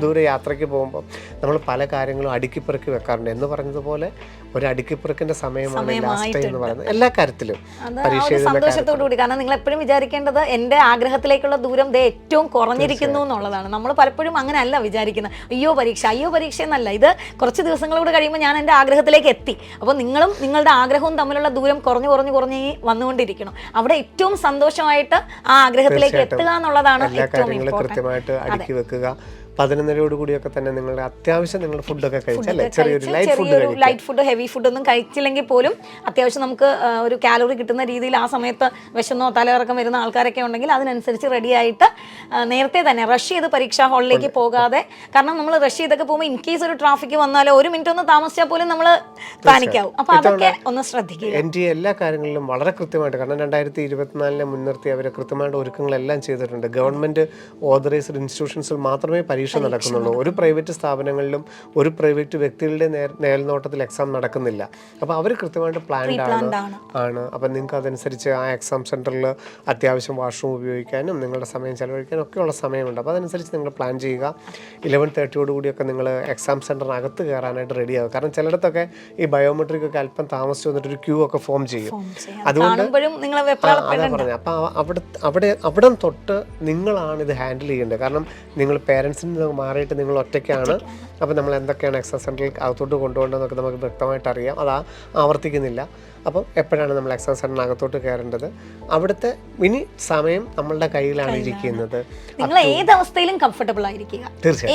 ദൂര യാത്രയ്ക്ക് പോകുമ്പോൾ നമ്മൾ പല കാര്യങ്ങളും അടുക്കിപ്പെറുക്കി വെക്കാറുണ്ട്. എന്ന് പറഞ്ഞതുപോലെ ഒരു അടുക്കിപ്പുറക്കിന്റെ സമയമാണ് ലാസ്റ്റ് ടൈം എന്ന് പറയുന്നത് എല്ലാ കാര്യത്തിലും.
അത് സന്തോഷത്തോടു കൂടി, കാരണം നിങ്ങൾ എപ്പോഴും വിചാരിക്കേണ്ടത് എൻ്റെ ആഗ്രഹത്തിലേക്കുള്ള ദൂരം ദേ ഏറ്റവും കുറഞ്ഞിരിക്കുന്നു എന്നുള്ളതാണ്. നമ്മൾ പലപ്പോഴും അങ്ങനെ അല്ല വിചാരിക്കുന്നത്, അയ്യോ പരീക്ഷ എന്നല്ല. ഇത് കുറച്ച് ദിവസങ്ങളോട് കഴിയുമ്പോൾ ഞാൻ എൻ്റെ ആഗ്രഹത്തിലേക്ക് എത്തി. അപ്പോൾ നിങ്ങളും നിങ്ങളുടെ ആഗ്രഹവും തമ്മിലുള്ള ദൂരം കുറഞ്ഞു വന്നുകൊണ്ടിരിക്കണം. അവിടെ ഏറ്റവും സന്തോഷമായിട്ട് ആ ആഗ്രഹത്തിലേക്ക് എത്തുക എന്നുള്ളതാണ് ഏറ്റവും
കൃത്യമായിട്ട് അടുക്കി വെക്കുക. 11:30 കൂടിയൊക്കെ തന്നെ നിങ്ങളുടെ അത്യാവശ്യം നിങ്ങളുടെ ഫുഡൊക്കെ കഴിച്ചല്ലേ, ചെറിയൊരു
ലൈറ്റ് ഫുഡ് ഹെവി ഫുഡ് ഒന്നും കഴിച്ചില്ലെങ്കിൽ പോലും അത്യാവശ്യം നമുക്ക് ഒരു കാലോറി കിട്ടുന്ന രീതിയിൽ ആ സമയത്ത് വിശന്നോ തലയിറക്കം വരുന്ന ആൾക്കാരൊക്കെ ഉണ്ടെങ്കിൽ അതിനനുസരിച്ച് റെഡി ആയിട്ട് നേരത്തെ തന്നെ റഷ് ചെയ്ത് പരീക്ഷാ ഹാളിലേക്ക് പോകാതെ, കാരണം നമ്മൾ റഷ് ചെയ്തൊക്കെ പോകുമ്പോൾ ഇൻ കേസ് ഒരു ട്രാഫിക് വന്നാലോ ഒരു മിനിറ്റ് ഒന്ന് താമസിച്ചാൽ പോലും നമ്മൾ പാനിക്കാവും. അപ്പൊ അതൊക്കെ ഒന്ന് ശ്രദ്ധിക്കുക.
NTA എല്ലാ കാര്യങ്ങളിലും വളരെ കൃത്യമായിട്ട്, കാരണം 2024 മുൻനിർത്തി അവർ കൃത്യമായിട്ട് ഒരുക്കങ്ങളെല്ലാം ചെയ്തിട്ടുണ്ട്. ഗവൺമെന്റ് ഓതറൈസ്ഡ് ഇൻസ്റ്റിറ്റ്യൂഷൻസിൽ മാത്രമേ പരീക്ഷ നടക്കുന്നുള്ളൂ. ഒരു പ്രൈവറ്റ് സ്ഥാപനങ്ങളിലും ഒരു പ്രൈവറ്റ് വ്യക്തികളുടെ മേൽനോട്ടത്തിൽ എക്സാം നടക്കുന്നില്ല. അപ്പോൾ അവർ കൃത്യമായിട്ട് പ്ലാൻഡ് ആണ്. അപ്പം നിങ്ങൾക്ക് അതനുസരിച്ച് ആ എക്സാം സെൻറ്ററിൽ അത്യാവശ്യം വാഷ്റൂം ഉപയോഗിക്കാനും നിങ്ങളുടെ സമയം ചെലവഴിക്കാനും ഒക്കെയുള്ള സമയമുണ്ട്. അപ്പോൾ അതനുസരിച്ച് നിങ്ങൾ പ്ലാൻ ചെയ്യുക. 11:30 കൂടിയൊക്കെ നിങ്ങൾ എക്സാം സെൻറ്ററിനകത്ത് കയറാനായിട്ട് റെഡിയാകും. കാരണം ചിലയിടത്തൊക്കെ ഈ ബയോമെട്രിക് ഒക്കെ അല്പം താമസിച്ച് വന്നിട്ടൊരു ക്യൂ ഒക്കെ ഫോം ചെയ്യും. അതുകൊണ്ട് അതാ പറഞ്ഞത്. അപ്പോൾ അവിടെ തൊട്ട് നിങ്ങളാണ് ഇത് ഹാൻഡിൽ ചെയ്യേണ്ടത്. കാരണം നിങ്ങൾ പേരൻസിന് മാറിയിട്ട് നിങ്ങൾ ഒറ്റയ്ക്കാണ്. അപ്പോൾ നമ്മൾ എന്തൊക്കെയാണ് എക്സാം സെൻറ്ററിൽ അകത്തോട്ട് കൊണ്ടുപോകേണ്ടതെന്നൊക്കെ നമുക്ക് വ്യക്തമായിട്ട് അറിയാം. അത് ആവർത്തിക്കുന്നില്ല. അപ്പം എപ്പോഴാണ് നമ്മൾ എക്സാം സെൻറ്ററിനകത്തോട്ട് കയറേണ്ടത്, അവിടുത്തെ ഇനി സമയം നമ്മളുടെ കയ്യിലാണ് ഇരിക്കുന്നത്.
നിങ്ങൾ ഏത് അവസ്ഥയിലും കംഫർട്ടബിൾ ആയിരിക്കുക.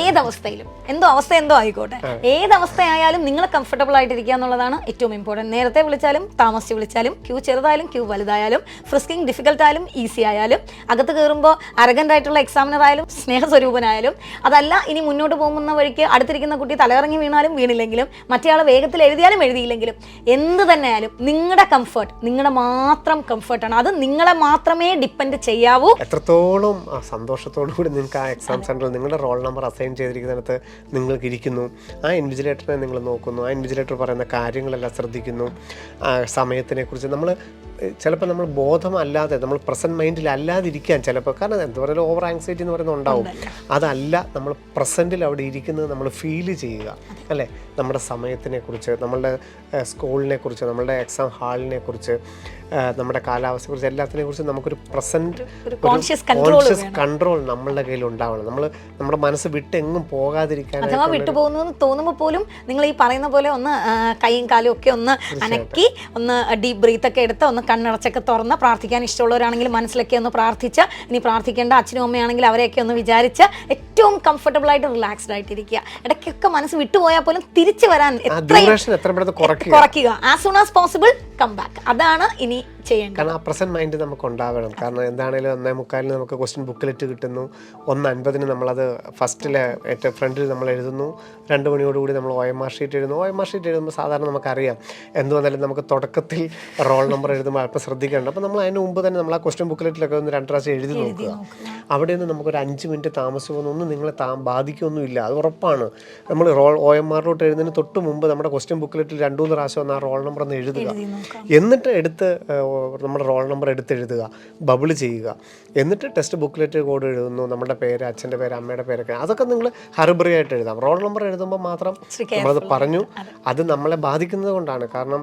ഏത് അവസ്ഥയിലും അവസ്ഥ എന്തോ ആയിക്കോട്ടെ, ഏത് അവസ്ഥയായാലും നിങ്ങൾ കംഫർട്ടബിൾ ആയിട്ടിരിക്കുക എന്നുള്ളതാണ് ഏറ്റവും ഇമ്പോർട്ടൻറ്റ്. നേരത്തെ വിളിച്ചാലും താമസിച്ച് വിളിച്ചാലും, ക്യൂ ചെറുതായാലും ക്യൂ വലുതായാലും, ഫ്രിസ്കിങ് ഡിഫിക്കൽട്ട് ആയാലും ഈസി ആയാലും, അകത്ത് കയറുമ്പോൾ അരഗൻ്റ് ആയിട്ടുള്ള എക്സാമിനർ ആയാലും സ്നേഹസ്വരൂപനായാലും, അതല്ല ഇനി മുന്നോട്ട് പോകുന്ന വഴിക്ക് അടുത്തിരിക്കുന്ന കുട്ടി തലയിറങ്ങി വീണാലും വീണില്ലെങ്കിലും, മറ്റേ ആൾ വേഗത്തിൽ എഴുതിയാലും എഴുതിയില്ലെങ്കിലും, എന്ത് തന്നെയായാലും നിങ്ങളുടെ കംഫർട്ട് നിങ്ങളുടെ മാത്രം കംഫർട്ടാണ്. അത് നിങ്ങളെ മാത്രമേ ഡിപ്പെൻഡ് ചെയ്യാവൂ.
എത്രത്തോളം സന്തോഷത്തോടു കൂടി നിങ്ങൾക്ക് ആ എക്സാം സെൻറ്ററിൽ നിങ്ങളുടെ റോൾ നമ്പർ അസൈൻ ചെയ്തിരിക്കുന്നിടത്ത് നിങ്ങൾക്ക് ഇരിക്കുന്നു, ആ ഇൻവിജിലേറ്ററിനെ നിങ്ങൾ നോക്കുന്നു, ആ ഇൻവിജിലേറ്റർ പറയുന്ന കാര്യങ്ങളെല്ലാം ശ്രദ്ധിക്കുന്നു, സമയത്തിനെ കുറിച്ച് ചിലപ്പോൾ നമ്മൾ ബോധമല്ലാതെ നമ്മൾ പ്രസൻറ്റ് മൈൻഡിൽ അല്ലാതിരിക്കാൻ ചിലപ്പോൾ, കാരണം എന്താ പറയുക ഓവർ ആങ്സൈറ്റി എന്ന് പറയുന്നത് ഉണ്ടാവും. അതല്ല, നമ്മൾ പ്രസൻറ്റിൽ അവിടെ ഇരിക്കുന്നത് നമ്മൾ ഫീൽ ചെയ്യുക അല്ലേ. നമ്മുടെ സമയത്തിനെ കുറിച്ച്, നമ്മളുടെ സ്കൂളിനെ കുറിച്ച്, നമ്മളുടെ എക്സാം ഹാളിനെ കുറിച്ച്, നമ്മുടെ കാലാവസ്ഥയെക്കുറിച്ച്, എല്ലാത്തിനെ കുറിച്ച് നമുക്കൊരു പ്രസൻറ്റ് കോൺഷ്യസ് കൺട്രോൾ നമ്മളുടെ കയ്യിൽ ഉണ്ടാവണം. നമ്മുടെ മനസ്സ് വിട്ടെങ്ങും പോകാതിരിക്കാൻ.
അഥവാ വിട്ടുപോകുന്നു തോന്നുമ്പോൾ പോലും നിങ്ങൾ ഈ പറയുന്ന പോലെ ഒന്ന് കൈയും കാലും ഒക്കെ ഒന്ന് അനക്കി, ഒന്ന് ഡീപ്പ് ബ്രീത്ത് ഒക്കെ എടുത്ത്, ഒന്ന് കണ്ണടച്ചൊക്കെ തുറന്ന്, പ്രാർത്ഥിക്കാൻ ഇഷ്ടമുള്ളവരാണെങ്കിൽ മനസ്സിലൊക്കെ ഒന്ന് പ്രാർത്ഥിച്ച്, ഇനി പ്രാർത്ഥിക്കേണ്ട അച്ഛനും അമ്മയാണെങ്കിൽ അവരെയൊക്കെ ഒന്ന് വിചാരിച്ച് ഏറ്റവും കംഫർട്ടബിൾ ആയിട്ട് റിലാക്സ്ഡ് ആയിട്ടിരിക്കുക. ഇടയ്ക്കൊക്കെ മനസ്സ് വിട്ടുപോയാൽ പോലും തിരിച്ചു വരാൻ കുറയ്ക്കുക. As soon as possible come back. അതാണ് ഇനി ചെയ്യേണ്ടത്.
കാരണം ആ പ്രസന്റ് മൈൻഡ് നമുക്ക് ഉണ്ടാവണം. കാരണം എന്താണെങ്കിലും 1:45 നമുക്ക് ക്വസ്റ്റ്യൻ ബുക്കിലെറ്റ് കിട്ടുന്നു, 1:50 നമ്മളത് ഫസ്റ്റിലെ ഏറ്റവും ഫ്രണ്ടിൽ നമ്മൾ എഴുതുന്നു, 2 മണിയോടുകൂടി നമ്മൾ OMR ഷീറ്റ് എഴുതുന്നു. OMR ഷീറ്റ് എഴുതുമ്പോൾ സാധാരണ നമുക്കറിയാം എന്ത് വന്നാലും നമുക്ക് തുടക്കത്തിൽ റോൾ നമ്പർ എഴുതുമ്പോൾ അല്പം ശ്രദ്ധിക്കേണ്ട. അപ്പോൾ നമ്മൾ അതിന് മുമ്പ് തന്നെ നമ്മൾ ആ ക്വസ്റ്റ്യൻ ബുക്കിലെറ്റിലൊക്കെ ഒന്ന് 2 പ്രാവശ്യം എഴുതി നോക്കുക. അവിടെ നിന്ന് നമുക്കൊരു 5 മിനിറ്റ് താമസിച്ച് പോകുന്നൊന്നും നിങ്ങളെ ബാധിക്കൊന്നുമില്ല, അത് ഉറപ്പാണ്. നമ്മൾ OMRലോട്ട് എഴുതുന്നതിന് തൊട്ട് മുമ്പ് നമ്മുടെ ക്വസ്റ്റ്യൻ ബുക്കിലെറ്റിൽ 2-3 പ്രാവശ്യം ഒന്ന് ആ റോൾ നമ്പർ ഒന്ന് എഴുതുക. എന്നിട്ട് നമ്മുടെ റോൾ നമ്പർ എടുത്തെഴുതുക, ബബിൾ ചെയ്യുക. എന്നിട്ട് ടെക്സ്റ്റ് ബുക്ക്ലെറ്റ് കോഡ് എഴുതുന്നു, നമ്മുടെ പേര്, അച്ഛൻ്റെ പേര്, അമ്മയുടെ പേരൊക്കെ, അതൊക്കെ നിങ്ങൾ ഹറിബറി ആയിട്ട് എഴുതാം. റോൾ നമ്പർ എഴുതുമ്പോൾ മാത്രം നമ്മളത് പറഞ്ഞു, അത് നമ്മളെ ബാധിക്കുന്നത് കൊണ്ടാണ്. കാരണം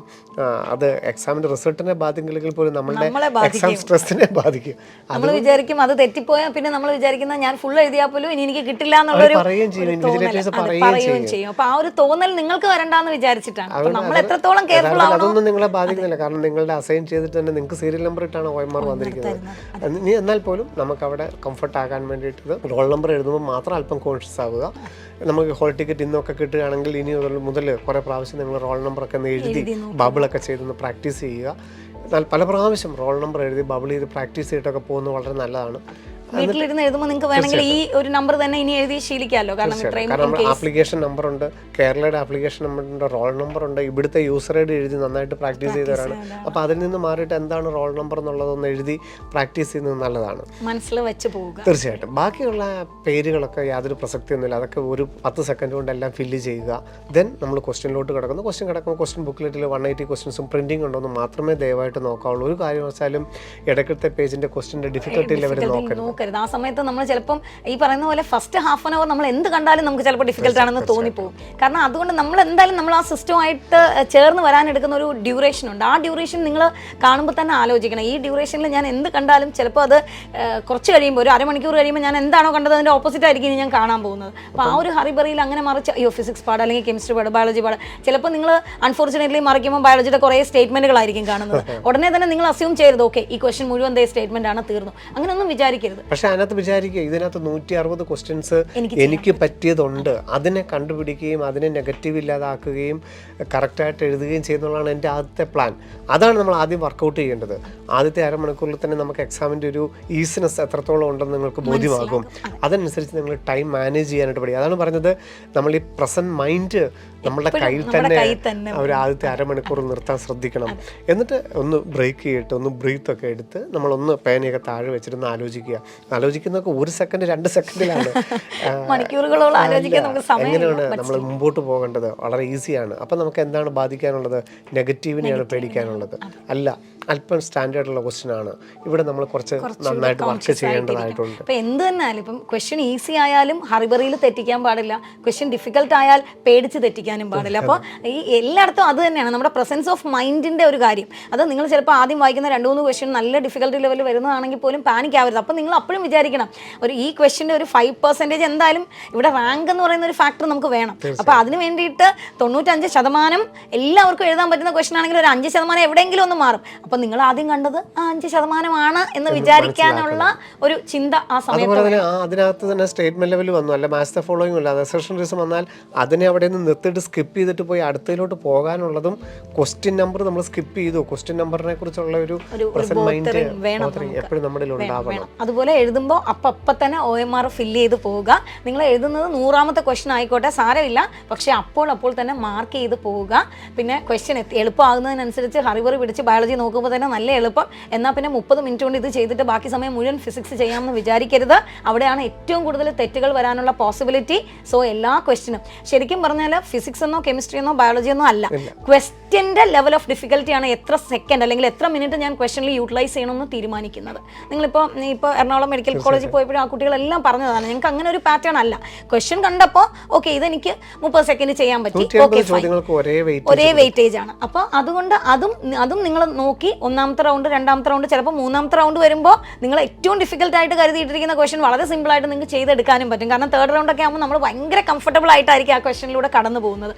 അത് എക്സാമിൻ്റെ റിസൾട്ടിനെ ബാധിക്കില്ലെങ്കിൽ പോലും നമ്മളുടെ എക്സാം സ്ട്രെസ്സിനെ ബാധിക്കും.
നമ്മൾ വിചാരിക്കും അത് തെറ്റിപ്പോയാൽ പിന്നെ നമ്മൾ വിചാരിക്കുന്ന ഞാൻ ഫുൾ എഴുതിയാൽ പോലും ഇനി എനിക്ക് കിട്ടില്ല എന്നുള്ളൊരു
പറയുകയും ചെയ്യും.
അപ്പൊ ആ ഒരു തോന്നൽ നിങ്ങൾക്ക് വരണ്ടെന്ന് വിചാരിച്ചിട്ടാണ്. നമ്മൾ എത്രത്തോളം കെയർഫുൾ ആണോ
അതൊന്നും നിങ്ങളെ ബാധിക്കുന്നില്ല. കാരണം നിങ്ങളുടെ അസൈൻ ചെയ്തിട്ട് തന്നെ നിങ്ങൾക്ക് സീരിയൽ നമ്പർ ഇട്ടാണ് OMR വന്നിരിക്കുന്നത്. എന്നാൽ പോലും നമുക്ക് അവിടെ കംഫർട്ട് ആകാൻ വേണ്ടിയിട്ട് റോൾ നമ്പർ എഴുതുമ്പോൾ മാത്രം അല്പം കോൺഷ്യസ് ആവുക. നമുക്ക് ഹോൾ ടിക്കറ്റ് ഇന്നൊക്കെ കിട്ടുകയാണെങ്കിൽ ഇനി മുതൽ കുറേ പ്രാവശ്യം നിങ്ങൾ റോൾ നമ്പറൊക്കെ ഒന്ന് എഴുതി ബബിളൊക്കെ ചെയ്തൊന്ന് പ്രാക്ടീസ് ചെയ്യുക. എന്നാൽ പല പ്രാവശ്യം റോൾ നമ്പർ എഴുതി ബബിൾ ചെയ്ത് പ്രാക്ടീസ് ചെയ്തിട്ടൊക്കെ പോകുന്നത് വളരെ നല്ലതാണ്.
വീട്ടിലിരുന്ന് എഴുതുമ്പോൾ നിങ്ങൾക്ക് വേണമെങ്കിൽ ഈ ഒരു നമ്പർ തന്നെ ഇനി എഴുതി ശീലിക്കാമല്ലോ. കാരണം
ആപ്ലിക്കേഷൻ നമ്പർ ഉണ്ട്, കേരളയുടെ ആപ്ലിക്കേഷൻ നമ്പർ ഉണ്ട്, റോൾ നമ്പർ ഉണ്ട്, ഇവിടുത്തെ യൂസർ ഐ ഡി എഴുതി നന്നായിട്ട് പ്രാക്ടീസ് ചെയ്തവരാണ്. അപ്പോൾ അതിൽ നിന്ന് മാറിയിട്ട് എന്താണ് റോൾ നമ്പർ എന്നുള്ളതൊന്ന് എഴുതി പ്രാക്ടീസ് ചെയ്യുന്നത് നല്ലതാണ്,
മനസ്സിൽ വെച്ച് പോവുക.
തീർച്ചയായിട്ടും. ബാക്കിയുള്ള പേരുകളൊക്കെ യാതൊരു പ്രസക്തിയൊന്നുമില്ല, അതൊക്കെ ഒരു 10 സെക്കൻഡ് കൊണ്ട് എല്ലാം ഫില്ല് ചെയ്യുക. ദെൻ നമ്മൾ ക്വസ്റ്റ്യനിലോട്ട് കിടക്കുന്നു. ക്വസ്റ്റ്യൻ ബുക്ക്ലെറ്റിൽ 180 ക്വസ്റ്റ്യൻസും പ്രിന്റിംഗ് ഉണ്ടോയെന്ന് മാത്രമേ ദയവായിട്ട് നോക്കാവുള്ളൂ. ഒരു കാര്യം വെച്ചാലും ഇടയ്ക്കത്തെ പേജിന്റെ ക്വസ്റ്റ്യൻ്റെ ഡിഫിക്കൽട്ടി ലെവൽ നോക്കരുത്.
നോക്കരുത്. ആ സമയത്ത് നമ്മൾ ചിലപ്പം ഈ പറയുന്ന പോലെ ഫസ്റ്റ് ഹാഫ് ആൻ അവർ നമ്മൾ എന്ത് കണ്ടാലും നമുക്ക് ചിലപ്പോൾ ഡിഫിക്കൽട്ട് ആണെന്ന് തോന്നിപ്പോകും. കാരണം അതുകൊണ്ട് നമ്മൾ എന്തായാലും നമ്മൾ ആ സിസ്റ്റമായിട്ട് ചേർന്ന് വരാനെടുക്കുന്ന ഒരു ഡ്യൂറേഷൻ ഉണ്ട്. ആ ഡ്യൂറേഷൻ നിങ്ങൾ കാണുമ്പോൾ തന്നെ ആലോചിക്കണം. ഈ ഡ്യൂറേഷനിൽ ഞാൻ എന്ത് കണ്ടാലും ചിലപ്പോൾ അത് കുറച്ച് കഴിയുമ്പോൾ ഒരു അരമണിക്കൂർ കഴിയുമ്പോൾ ഞാൻ എന്താണോ കണ്ടത് അതിൻ്റെ ഓപ്പോസിറ്റ് ആയിരിക്കും ഞാൻ കാണാൻ പോകുന്നത്. അപ്പോൾ ആ ഒരു ഹറിബറിയിൽ അങ്ങനെ മറിച്ച് അയ്യോ ഫിസിക്സ് പാട് അല്ലെങ്കിൽ കെമിസ്ട്രി പാട് ബയോളജി പാട്, ചിലപ്പോൾ നിങ്ങൾ അൺഫോർച്ചുനേറ്റ്ലി മറിക്കുമ്പോൾ ബയോളജിയുടെ കുറേ സ്റ്റേറ്റ്മെന്റുകളായിരിക്കും കാണുന്നത്. ഉടനെ തന്നെ നിങ്ങൾ അസ്യൂം ചെയ്യരുത് ഓക്കെ ഈ ക്വസ്റ്റ്യൻ മുഴുവൻ സ്റ്റേറ്റ്മെന്റ് ആണ് തീർന്നു, അങ്ങനെയൊന്നും വിചാരിക്കരുത്.
പക്ഷെ അതിനകത്ത് വിചാരിക്കുക ഇതിനകത്ത് 160 ക്വസ്റ്റ്യൻസ് എനിക്ക് പറ്റിയതുണ്ട്, അതിനെ കണ്ടുപിടിക്കുകയും അതിനെ നെഗറ്റീവ് ഇല്ലാതാക്കുകയും കറക്റ്റായിട്ട് എഴുതുകയും ചെയ്യുന്നതാണ് എൻ്റെ ആദ്യത്തെ പ്ലാൻ. അതാണ് നമ്മൾ ആദ്യം വർക്കൗട്ട് ചെയ്യേണ്ടത്. ആദ്യത്തെ അരമണിക്കൂറിൽ തന്നെ നമുക്ക് എക്സാമിൻ്റെ ഒരു ഈസിനെസ് എത്രത്തോളം ഉണ്ടെന്ന് നിങ്ങൾക്ക് ബോധ്യമാകും. അതനുസരിച്ച് നിങ്ങൾ ടൈം മാനേജ് ചെയ്യാനായിട്ട് പഠിക്കും. അതാണ് പറഞ്ഞത്, നമ്മൾ ഈ പ്രസന്റ് മൈൻഡ് നമ്മളുടെ കയ്യിൽ തന്നെ ഒരു ആദ്യത്തെ അരമണിക്കൂർ നിർത്താൻ ശ്രദ്ധിക്കണം. എന്നിട്ട് ഒന്ന് ബ്രേക്ക് ചെയ്തിട്ട് ഒന്ന് ബ്രീത്ത് ഒക്കെ എടുത്ത് നമ്മളൊന്ന് പേനയൊക്കെ താഴെ വെച്ചിരുന്ന് ആലോചിക്കുന്നതൊക്കെ 1 സെക്കൻഡ് 2 സെക്കൻഡിലാണ്. എങ്ങനെയാണ് നമ്മൾ മുമ്പോട്ട് പോകേണ്ടത്? വളരെ ഈസിയാണ്. അപ്പം നമുക്ക് എന്താണ് ബാധിക്കാനുള്ളത്? നെഗറ്റീവിനെയാണ് പേടിക്കാനുള്ളത്. അല്ല, അല്പം സ്റ്റാൻഡേർഡുള്ള ക്വസ്റ്റ്യൻ ആണ്. ഇവിടെ നമ്മൾ കുറച്ച് നന്നായിട്ട് വർക്ക് ചെയ്യേണ്ടതായിട്ടുണ്ട്.
ഇപ്പം എന്ത് തന്നെ ആയാലും ഇപ്പം ക്വസ്റ്റ്യൻ ഈസി ആയാലും ഹറിബറിയിൽ തെറ്റിക്കാൻ പാടില്ല, ക്വസ്റ്റ്യൻ ഡിഫിക്കൽട്ട് ആയാൽ പേടിച്ച് തെറ്റിക്കാനും പാടില്ല. അപ്പോൾ ഈ എല്ലായിടത്തും അത് തന്നെയാണ് നമ്മുടെ പ്രസൻസ് ഓഫ് മൈൻഡിൻ്റെ ഒരു കാര്യം. അത് നിങ്ങൾ ചിലപ്പോൾ ആദ്യം വായിക്കുന്ന 2-3 ക്വസ്റ്റ്യൻ നല്ല ഡിഫിക്കൽട്ടി ലെവലിൽ വരുന്നതാണെങ്കിൽ പോലും പാനിക് ആവരുത്. അപ്പോൾ നിങ്ങൾ അപ്പോഴും വിചാരിക്കണം ഈ ക്വസ്റ്റ്യൻ്റെ ഒരു 5% എന്തായാലും ഇവിടെ റാങ്ക് എന്ന് പറയുന്ന ഒരു ഫാക്ടർ നമുക്ക് വേണം. അപ്പോൾ അതിന് വേണ്ടിയിട്ട് 95% എല്ലാവർക്കും എഴുതാൻ പറ്റുന്ന ക്വസ്റ്റ്യൻ ആണെങ്കിൽ ഒരു 5% എവിടെയെങ്കിലും ഒന്ന് മാറും. അപ്പോൾ നിങ്ങൾ ആദ്യം കണ്ടത് ആ 5% എന്ന് വിചാരിക്കാനുള്ള ഒരു ചിന്ത ആ സമയത്ത്.
അതിനകത്ത് തന്നെ സ്റ്റേറ്റ്മെന്റ് ലെവൽ വന്നു, അല്ല മാസ്റ്റർ ഫോളോയിങ് അല്ല അസർഷനിസം വന്നാൽ അതിനെ അവിടെ നിന്ന് നിർത്തിയിട്ട് സ്കിപ്പ് ചെയ്തിട്ട് പോയി അടുത്തതിലോട്ട് പോകാനുള്ളതും ക്വസ്റ്റ്യൻ നമ്പർ നമ്മൾ സ്കിപ്പ് ചെയ്തു. ക്വസ്റ്റ്യൻ നമ്പറിനെ കുറിച്ചുള്ള ഒരു പ്രസന്റ് മൈൻഡ് എപ്പോഴും നമ്മുടെ ഉണ്ടാവണം.
അതുപോലെ എഴുതുമ്പോൾ അപ്പം തന്നെ OMR ഫില്ല് ചെയ്ത് പോവുക. നിങ്ങൾ എഴുതുന്നത് 100ാമത്തെ ക്വസ്റ്റ്യൻ ആയിക്കോട്ടെ സാരമില്ല, പക്ഷേ അപ്പോൾ തന്നെ മാർക്ക് ചെയ്ത് പോവുക. പിന്നെ ക്വസ്റ്റ്യൻ എളുപ്പമാകുന്നതിനനുസരിച്ച് ഹറിബറി പിടിച്ച് ബയോളജി നോക്കുമ്പോൾ തന്നെ നല്ല എളുപ്പം, എന്നാൽ പിന്നെ 30 മിനിറ്റ് കൊണ്ട് ഇത് ചെയ്തിട്ട് ബാക്കി സമയം മുഴുവൻ ഫിസിക്സ് ചെയ്യാമെന്ന് വിചാരിക്കരുത്. അവിടെയാണ് ഏറ്റവും കൂടുതൽ തെറ്റുകൾ വരാനുള്ള പോസിബിലിറ്റി. സോ എല്ലാ ക്വസ്റ്റ്യനും ശരിക്കും പറഞ്ഞാൽ ഫിസിക്സ് എന്നോ കെമിസ്ട്രി എന്നോ ബയോളജി എന്നോ അല്ല, ക്വസ്റ്റ്യൻ്റെ ലെവൽ ഓഫ് ഡിഫിക്കൽറ്റിയാണ് എത്ര സെക്കൻഡ് അല്ലെങ്കിൽ എത്ര മിനിറ്റ് ഞാൻ ക്വസ്റ്റ്യനിൽ യൂട്ടിലൈസ് ചെയ്യണമെന്ന് തീരുമാനിക്കുന്നത്. നിങ്ങളിപ്പോൾ എറണാകുളം മെഡിക്കൽ കോളേജിൽ പോയപ്പോഴും ആ കുട്ടികളെല്ലാം പറഞ്ഞതാണ് ഞങ്ങൾക്ക് അങ്ങനെ ഒരു പാറ്റേൺ അല്ല. ക്വസ്റ്റ്യൻ കണ്ടപ്പോൾ ഓക്കെ ഇതെനിക്ക് 30 സെക്കൻഡ് ചെയ്യാൻ പറ്റി, ഒരേ വെയിറ്റേജ് ആണ്. അപ്പോൾ അതുകൊണ്ട് അതും നിങ്ങൾ നോക്കി 1ാമത്തെ റൗണ്ട് 2ാമത്തെ റൗണ്ട് ചിലപ്പോൾ 3ാമത്തെ റൗണ്ട് വരുമ്പോൾ നിങ്ങൾ ഏറ്റവും ഡിഫിക്കൽട്ട് ആയിട്ട് കരുതിയിട്ടിരിക്കുന്ന ക്വസ്റ്റ്യൻ വളരെ സിമ്പിൾ ആയിട്ട് നിങ്ങൾക്ക് ചെയ്തെടുക്കാനും പറ്റും. കാരണം 3rd റൗണ്ട് ഒക്കെ ആകുമ്പോൾ നമ്മൾ ഭയങ്കര കംഫർട്ടബിൾ ആയിട്ടായിരിക്കും ആ ക്വസ്റ്റ്യനിലൂടെ കടന്നു പോകുന്നത്.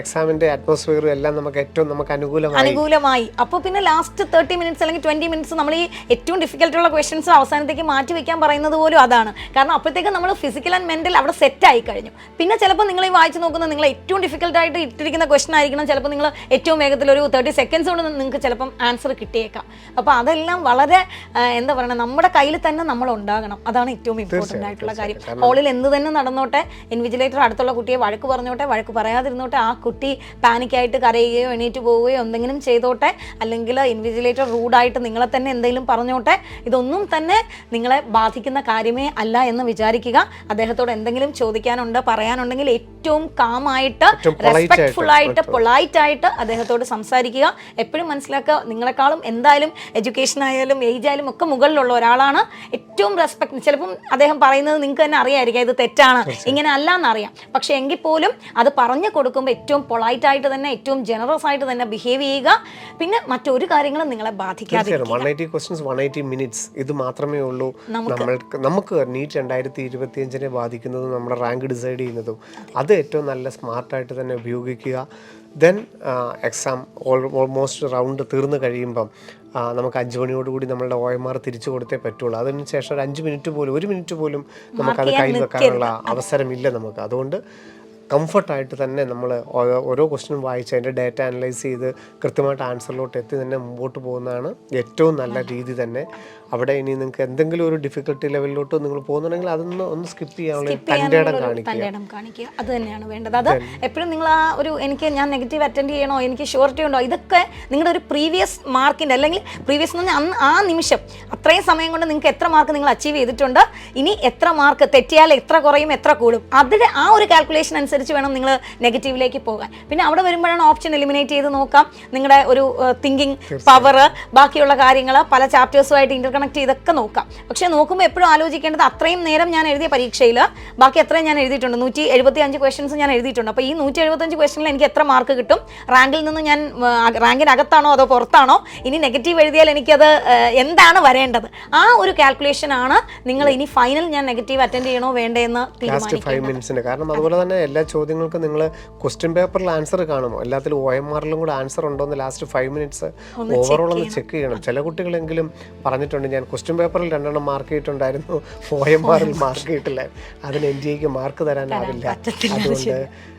എക്സാമിന്റെ അറ്റ്മോസ്ഫിയർ എല്ലാം നമുക്ക്
അനുകൂലമായി. അപ്പോൾ പിന്നെ ലാസ്റ്റ് 30 മിനിറ്റ്സ് അല്ലെങ്കിൽ 20 മിനിറ്റ്സ് നമ്മൾ ഈ ഏറ്റവും ഡിഫിക്കൽട്ടുള്ള ക്വസ്റ്റ്യൻസ് അവസാനത്തേക്ക് മാറ്റി വെക്കാൻ പറയുന്നത് പോലും അതാണ്. കാരണം അപ്പോഴത്തേക്ക് നമ്മൾ ഫിസിക്കൽ ആൻഡ് മെന്റൽ അവിടെ സെറ്റ് ആയി കഴിഞ്ഞു. പിന്നെ ചിലപ്പോൾ നിങ്ങൾ ഈ വായിച്ച് നോക്കുന്ന നിങ്ങൾ ഏറ്റവും ഡിഫിക്കൽട്ടായിട്ട് ഇട്ടിരിക്കുന്ന ക്വസ്റ്റ്യൻ ആയിരിക്കണം, ചിലപ്പോൾ നിങ്ങൾ ഏറ്റവും വേഗത്തിൽ ഒരു 30 സെക്കൻഡ്സ് കൊണ്ട് നിങ്ങൾക്ക് ചിലപ്പം ആൻസർ കിട്ടിയേക്കാം. അപ്പോൾ അതെല്ലാം വളരെ എന്താ പറയുക, നമ്മുടെ കയ്യിൽ തന്നെ നമ്മൾ ഉണ്ടാകണം. അതാണ് ഏറ്റവും ഇമ്പോർട്ടൻ്റ് ആയിട്ടുള്ള കാര്യം. ഹോളിൽ എന്ത് തന്നെ നടന്നോട്ടെ, ഇൻവിജിലേറ്റർ അടുത്തുള്ള കുട്ടിയെ വഴക്ക് പറഞ്ഞോട്ടെ, വഴക്ക് പറയാതിരുന്നോട്ടെ, ആ കുട്ടി പാനിക്കായിട്ട് കരയുകയോ എണീറ്റ് പോവുകയോ എന്തെങ്കിലും ചെയ്തോട്ടെ, അല്ലെങ്കിൽ ഇൻവിജിലേറ്റർ റൂഡായിട്ട് നിങ്ങളെ തന്നെ എന്തെങ്കിലും പറഞ്ഞോട്ടെ, ഇതൊന്നും തന്നെ നിങ്ങളെ ബാധിക്കുന്ന കാര്യമേ അല്ല എന്ന് വിചാരിക്കുക. അദ്ദേഹത്തോട് എന്തെങ്കിലും ചോദിക്കാനുണ്ട്, പറയാനുണ്ടെങ്കിൽ ഏറ്റവും കാമായിട്ട് റെസ്പെക്ട്ഫുൾ ആയിട്ട് പൊളൈറ്റ് ആയിട്ട് അദ്ദേഹത്തോട് സംസാരിക്കുക. എപ്പോഴും മനസ്സിലാക്കുക, നിങ്ങളെക്കാളും എന്തായാലും എഡ്യൂക്കേഷൻ ആയാലും ഏജ് ആയാലും ഒക്കെ മുകളിലുള്ള ഒരാളാണ്. ഏറ്റവും റെസ്പെക്ട്, ചിലപ്പം അദ്ദേഹം പറയുന്നത് നിങ്ങൾക്ക് തന്നെ അറിയാമായിരിക്കാം ഇത് തെറ്റാണ്, ഇങ്ങനെ അല്ല എന്നറിയാം, പക്ഷെ എങ്കിൽ പോലും അത് പറഞ്ഞു കൊടുക്കുമ്പോൾ ഏറ്റവും പൊളൈറ്റ് ആയിട്ട് തന്നെ ഏറ്റവും ജനറസ് ആയിട്ട് തന്നെ ബിഹേവ് ചെയ്യുക. പിന്നെ മറ്റൊരു കാര്യങ്ങളും നിങ്ങളെ ബാധിക്കാതെ
180 ക്വസ്റ്റ്യൻസ് 180 മിനിറ്റ്സ് ഇത് മാത്രമേ ഉള്ളൂ. നമുക്ക് നീറ്റ് 2025 ബാധിക്കുന്നതും നമ്മുടെ റാങ്ക് ഡിസൈഡ് ചെയ്യുന്നതും അത് ഏറ്റവും നല്ല സ്മാർട്ടായിട്ട് തന്നെ ഉപയോഗിക്കുക. ദെൻ എക്സാം ഓൾമോസ്റ്റ് റൗണ്ട് തീർന്നു കഴിയുമ്പം നമുക്ക് 5 മണിയോടുകൂടി നമ്മളുടെ OMR തിരിച്ചു കൊടുത്തേ പറ്റുള്ളൂ. അതിന് ശേഷം ഒരു 5 മിനിറ്റ് പോലും 1 മിനിറ്റ് പോലും നമുക്കത് കയ്യിൽ വെക്കാനുള്ള അവസരമില്ല നമുക്ക്. അതുകൊണ്ട് കംഫർട്ടായിട്ട് തന്നെ നമ്മൾ ഓരോ ക്വസ്റ്റ്യനും വായിച്ച് അതിൻ്റെ ഡാറ്റ അനലൈസ് ചെയ്ത് കൃത്യമായിട്ട് ആൻസറിലോട്ട് എത്തി തന്നെ മുമ്പോട്ട് പോകുന്നതാണ് ഏറ്റവും നല്ല രീതി തന്നെ. അവിടെ ഇനി നിങ്ങൾക്ക് എന്തെങ്കിലും ഒരു ഡിഫിക്കൽട്ടി ലെവലിലോട്ട് നിങ്ങൾ പോകുന്നുണ്ടെങ്കിൽ അതൊന്ന് സ്കിപ്പ് ചെയ്യാനുള്ള തൻ്റെടം
കാണിക്കുക. അത് തന്നെയാണ് വേണ്ടത്. അത് എപ്പോഴും നിങ്ങൾ ആ ഒരു ഞാൻ നെഗറ്റീവ് അറ്റൻഡ് ചെയ്യണോ, എനിക്ക് ഷുവർട്ടി ഉണ്ടോ, ഇതൊക്കെ നിങ്ങളുടെ ഒരു പ്രീവിയസ് മാർക്കിൻ്റെ അല്ലെങ്കിൽ പ്രീവിയസ് എന്ന് പറഞ്ഞാൽ ആ നിമിഷം അത്രയും സമയം കൊണ്ട് നിങ്ങൾക്ക് എത്ര മാർക്ക് നിങ്ങൾ അച്ചീവ് ചെയ്തിട്ടുണ്ട്, ഇനി എത്ര മാർക്ക് തെറ്റിയാൽ എത്ര കുറയും എത്ര കൂടും, അതിൽ ആ ഒരു കാൽക്കുലേഷൻ അനുസരിച്ച് അനുസരിച്ച് വേണം നിങ്ങൾ നെഗറ്റീവിലേക്ക് പോകാൻ. പിന്നെ അവിടെ വരുമ്പോഴാണ് ഓപ്ഷൻ എലിമിനേറ്റ് ചെയ്ത് നോക്കാം, നിങ്ങളുടെ ഒരു തിങ്കിങ് പവർ, ബാക്കിയുള്ള കാര്യങ്ങൾ പല ചാപ്റ്റേഴ്സുമായിട്ട് ഇന്റർകണക്ട് ചെയ്തൊക്കെ നോക്കാം. പക്ഷേ നോക്കുമ്പോൾ എപ്പോഴും ആലോചിക്കേണ്ടത് അത്രയും നേരം ഞാൻ എഴുതിയ പരീക്ഷയിൽ ബാക്കി എത്രയും ഞാൻ എഴുതിയിട്ടുണ്ട്, 175 ക്വസ്റ്റ്യൻസ് ഞാൻ എഴുതിയിട്ടുണ്ട്. അപ്പോൾ ഈ 175 ക്വസ്റ്റ്യനിൽ എനിക്ക് എത്ര മാർക്ക് കിട്ടും, റാങ്കിൽ നിന്ന് ഞാൻ റാങ്കിനകത്താണോ അതോ പുറത്താണോ, ഇനി നെഗറ്റീവ് എഴുതിയാൽ എനിക്കത് എന്താണ് വരേണ്ടത്, ആ ഒരു കാൽക്കുലേഷൻ ആണ് നിങ്ങൾ ഇനി ഫൈനൽ ഞാൻ നെഗറ്റീവ് അറ്റൻഡ് ചെയ്യണോ വേണ്ടതെന്ന് തീരുമാനിക്കുന്നത്.
5 മിനിറ്റ്സിന്. കാരണം അതുപോലെ തന്നെ എല്ലാ ചോദ്യങ്ങൾക്കും നിങ്ങൾ ക്വസ്റ്റ്യൻ പേപ്പറിൽ ആൻസർ കാണുമോ, എല്ലാത്തിലും OMRലും കൂടെ ആൻസർ ഉണ്ടോ എന്ന് ലാസ്റ്റ് 5 മിനിറ്റ്സ് ഓവറോൾ ഒന്ന് ചെക്ക് ചെയ്യണം. ചില കുട്ടികളെങ്കിലും പറഞ്ഞിട്ടുണ്ട്, ഞാൻ ക്വസ്റ്റ്യൻ പേപ്പറിൽ 2 എണ്ണം മാർക്ക് ചെയ്തിട്ടുണ്ടായിരുന്നു, OMRൽ മാർക്ക് ചെയ്തിട്ടില്ല, അതിന് NDAക്ക് മാർക്ക് തരാനാവില്ല. അതുകൊണ്ട്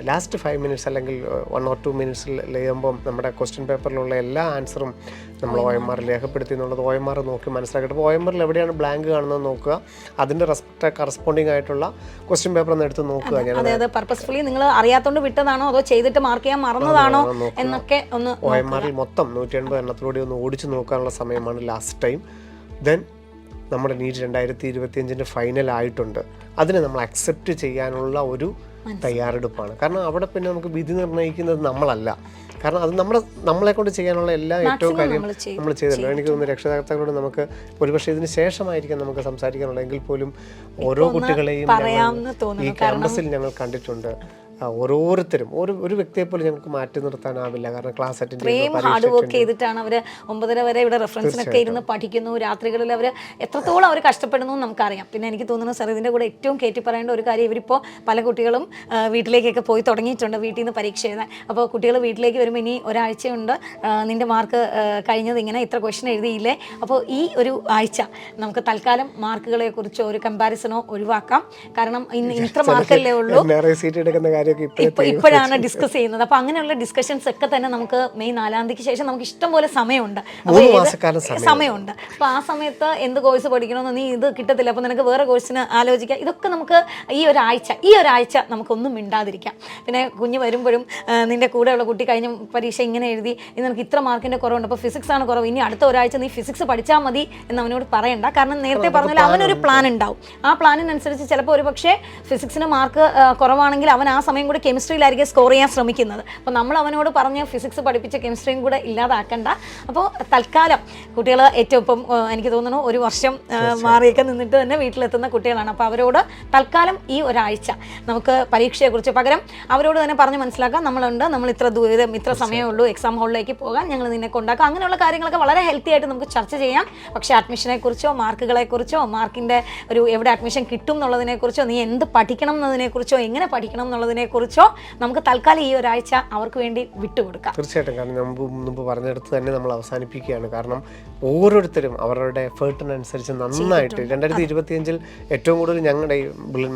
ലാസ്റ്റ് 5 മിനിറ്റ്സ് അല്ലെങ്കിൽ 1 or 2 മിനിറ്റ്സിൽ ചെയ്യുമ്പം നമ്മുടെ ക്വസ്റ്റ്യൻ പേപ്പറിലുള്ള എല്ലാ ആൻസറും നമ്മൾ OMR രേഖപ്പെടുത്തി എന്നുള്ളത് OMR നോക്കി മനസ്സിലാക്കിയിട്ട്, അപ്പോൾ OMRൽ എവിടെയാണ് ബ്ലാങ്ക് കാണുന്നത് നോക്കുക, അതിൻ്റെ കറസ്പോണ്ടിങ് ആയിട്ടുള്ള ക്വസ്റ്റ്യൻ പേപ്പർ ഒന്ന് എടുത്ത് നോക്കുക. ഞാൻ
അതായത് പർപ്പസ്ഫുള്ളി നിങ്ങൾ അറിയാത്തോണ്ട് വിട്ടതാണോ അതോ ചെയ്തിട്ട് മാർക്ക് ചെയ്യാൻ മറന്നതാണോ എന്നൊക്കെ ഒന്ന്
OMRൽ മൊത്തം 180 എണ്ണത്തിലൂടെ ഒന്ന് ഓടിച്ചു നോക്കാനുള്ള സമയമാണ് ലാസ്റ്റ് ടൈം. ദെൻ നമ്മുടെ നീറ്റ് 2025 ഫൈനൽ ആയിട്ടുണ്ട്. അതിനെ നമ്മൾ അക്സെപ്റ്റ് ചെയ്യാനുള്ള ഒരു തയ്യാറെടുപ്പാണ്. കാരണം അവിടെ പിന്നെ നമുക്ക് വിധി നിർണ്ണയിക്കുന്നത് നമ്മളല്ല, കാരണം അത് നമ്മളെ കൊണ്ട് ചെയ്യാനുള്ള എല്ലാ ഏറ്റവും കാര്യം നമ്മൾ ചെയ്തല്ലോ. എനിക്ക് തോന്നുന്നു രക്ഷകർത്താക്കളോട് നമുക്ക് ഒരുപക്ഷെ ഇതിന് ശേഷമായിരിക്കും നമുക്ക് സംസാരിക്കാനുള്ളത്, എങ്കിൽ പോലും ഓരോ കുട്ടികളെയും ഈ ക്യാമ്പസിൽ ഞങ്ങൾ കണ്ടിട്ടുണ്ട്. ഓരോരുത്തരും ഒരു വ്യക്തിയെ പോലും ഞങ്ങൾക്ക് മാറ്റി നിർത്താനാവില്ല. കാരണം ക്ലാസ് അറ്റൻഡ്
ഹാർഡ് വർക്ക് ചെയ്തിട്ടാണ് അവർ 9:30 വരെ ഇവിടെ റെഫറൻസിനൊക്കെ ഇരുന്ന് പഠിക്കുന്നു. രാത്രികളിൽ അവർ എത്രത്തോളം അവർ കഷ്ടപ്പെടുന്നു നമുക്കറിയാം. പിന്നെ എനിക്ക് തോന്നുന്നു സാർ ഇതിൻ്റെ കൂടെ ഏറ്റവും കയറ്റി പറയേണ്ട ഒരു കാര്യം, ഇവരിപ്പോൾ പല കുട്ടികളും വീട്ടിലേക്കൊക്കെ പോയി തുടങ്ങിയിട്ടുണ്ട് വീട്ടിൽ നിന്ന് പരീക്ഷ എഴുതാൻ. അപ്പോൾ കുട്ടികൾ വീട്ടിലേക്ക് വരുമ്പോൾ ഇനി ഒരാഴ്ചയുണ്ട്, നിൻ്റെ മാർക്ക് കഴിഞ്ഞത് ഇങ്ങനെ, ഇത്ര ക്വസ്റ്റ്യൻ എഴുതിയില്ലേ. അപ്പോൾ ഈ ഒരു ആഴ്ച നമുക്ക് തൽക്കാലം മാർക്കുകളെ കുറിച്ചോ ഒരു കമ്പാരിസണോ ഒഴിവാക്കാം. കാരണം ഇത്ര മാർക്കല്ലേ ഉള്ളൂ, ഇപ്പോഴാണ് ഡിസ്കസ് ചെയ്യുന്നത്. അപ്പൊ അങ്ങനെയുള്ള ഡിസ്കഷൻസ് ഒക്കെ തന്നെ നമുക്ക് മെയ് 4-ാം തീയതിക്ക് ശേഷം നമുക്ക് ഇഷ്ടം പോലെ സമയമുണ്ട്. അപ്പൊ ആ സമയത്ത് എന്ത് കോഴ്സ് പഠിക്കണമെന്ന് നീ ഇത് കിട്ടത്തില്ല, അപ്പൊ നിനക്ക് വേറെ കോഴ്സിന് ആലോചിക്കാം. ഇതൊക്കെ നമുക്ക് ഈ ഒരാഴ്ച നമുക്കൊന്നും മിണ്ടാതിരിക്കാം. പിന്നെ കുഞ്ഞ് വരുമ്പോഴും നിന്റെ കൂടെയുള്ള കുട്ടി കഴിഞ്ഞ പരീക്ഷ ഇങ്ങനെ എഴുതി, ഇന്ന് നിനക്ക് ഇത്ര മാർക്കിന്റെ കുറവുണ്ട്, അപ്പോൾ ഫിസിക്സ് ആണ് കുറവ്, ഇനി അടുത്ത ഒരാഴ്ച നീ ഫിസിക്സ് പഠിച്ചാൽ മതി എന്ന് അവനോട് പറയണ്ട. കാരണം നേരത്തെ പറഞ്ഞാൽ അവനൊരു പ്ലാൻ ഉണ്ടാവും. ആ പ്ലാനിനനുസരിച്ച് ചിലപ്പോൾ ഒരു പക്ഷേ ഫിസിക്സിന് മാർക്ക് കുറവാണെങ്കിൽ അവൻ ആ സമയം കൂടെ കെമിസ്ട്രിയിലായിരിക്കും സ്കോർ ചെയ്യാൻ ശ്രമിക്കുന്നത്. അപ്പോൾ നമ്മൾ അവനോട് പറഞ്ഞ് ഫിസിക്സ് പഠിപ്പിച്ച കെമിസ്ട്രിയും കൂടെ ഇല്ലാതാക്കണ്ട. അപ്പോൾ തൽക്കാലം കുട്ടികൾ ഏറ്റവും ഇപ്പം എനിക്ക് തോന്നുന്നു 1 വർഷം മാറിയൊക്കെ നിന്നിട്ട് തന്നെ വീട്ടിലെത്തുന്ന കുട്ടികളാണ്. അപ്പോൾ അവരോട് തൽക്കാലം ഈ ഒരാഴ്ച നമുക്ക് പരീക്ഷയെക്കുറിച്ച് പകരം അവരോട് തന്നെ പറഞ്ഞ് മനസ്സിലാക്കാം, നമ്മൾ ഇത്ര ദൂരം ഇത്ര സമയമേ ഉള്ളൂ എക്സാം ഹാളിലേക്ക് പോകാൻ, ഞങ്ങൾ നിന്നെ കൊണ്ടാക്കാം. അങ്ങനെയുള്ള കാര്യങ്ങളൊക്കെ വളരെ ഹെൽത്തി ആയിട്ട് നമുക്ക് ചർച്ച ചെയ്യാം. പക്ഷേ അഡ്മിഷനെ കുറിച്ചോ മാർക്കുകളെക്കുറിച്ചോ മാർക്കിൻ്റെ ഒരു എവിടെ അഡ്മിഷൻ കിട്ടും എന്നുള്ളതിനെക്കുറിച്ചോ നീ എന്ത് പഠിക്കണം എന്നതിനെക്കുറിച്ചോ എങ്ങനെ പഠിക്കണം എന്നുള്ളതിനെക്കുറിച്ചോ നമുക്ക് തൽക്കാലം ഈ ഒരാഴ്ച അവർക്ക് വേണ്ടി വിട്ടുകൊടുക്കാം.
തീർച്ചയായിട്ടും. കാരണം മുമ്പ് പറഞ്ഞെടുത്ത് തന്നെ നമ്മൾ അവസാനിപ്പിക്കുകയാണ്. കാരണം ഓരോരുത്തരും അവരുടെ എഫേർട്ടിനനുസരിച്ച് നന്നായിട്ട് 2025 ഏറ്റവും കൂടുതൽ ഞങ്ങളുടെ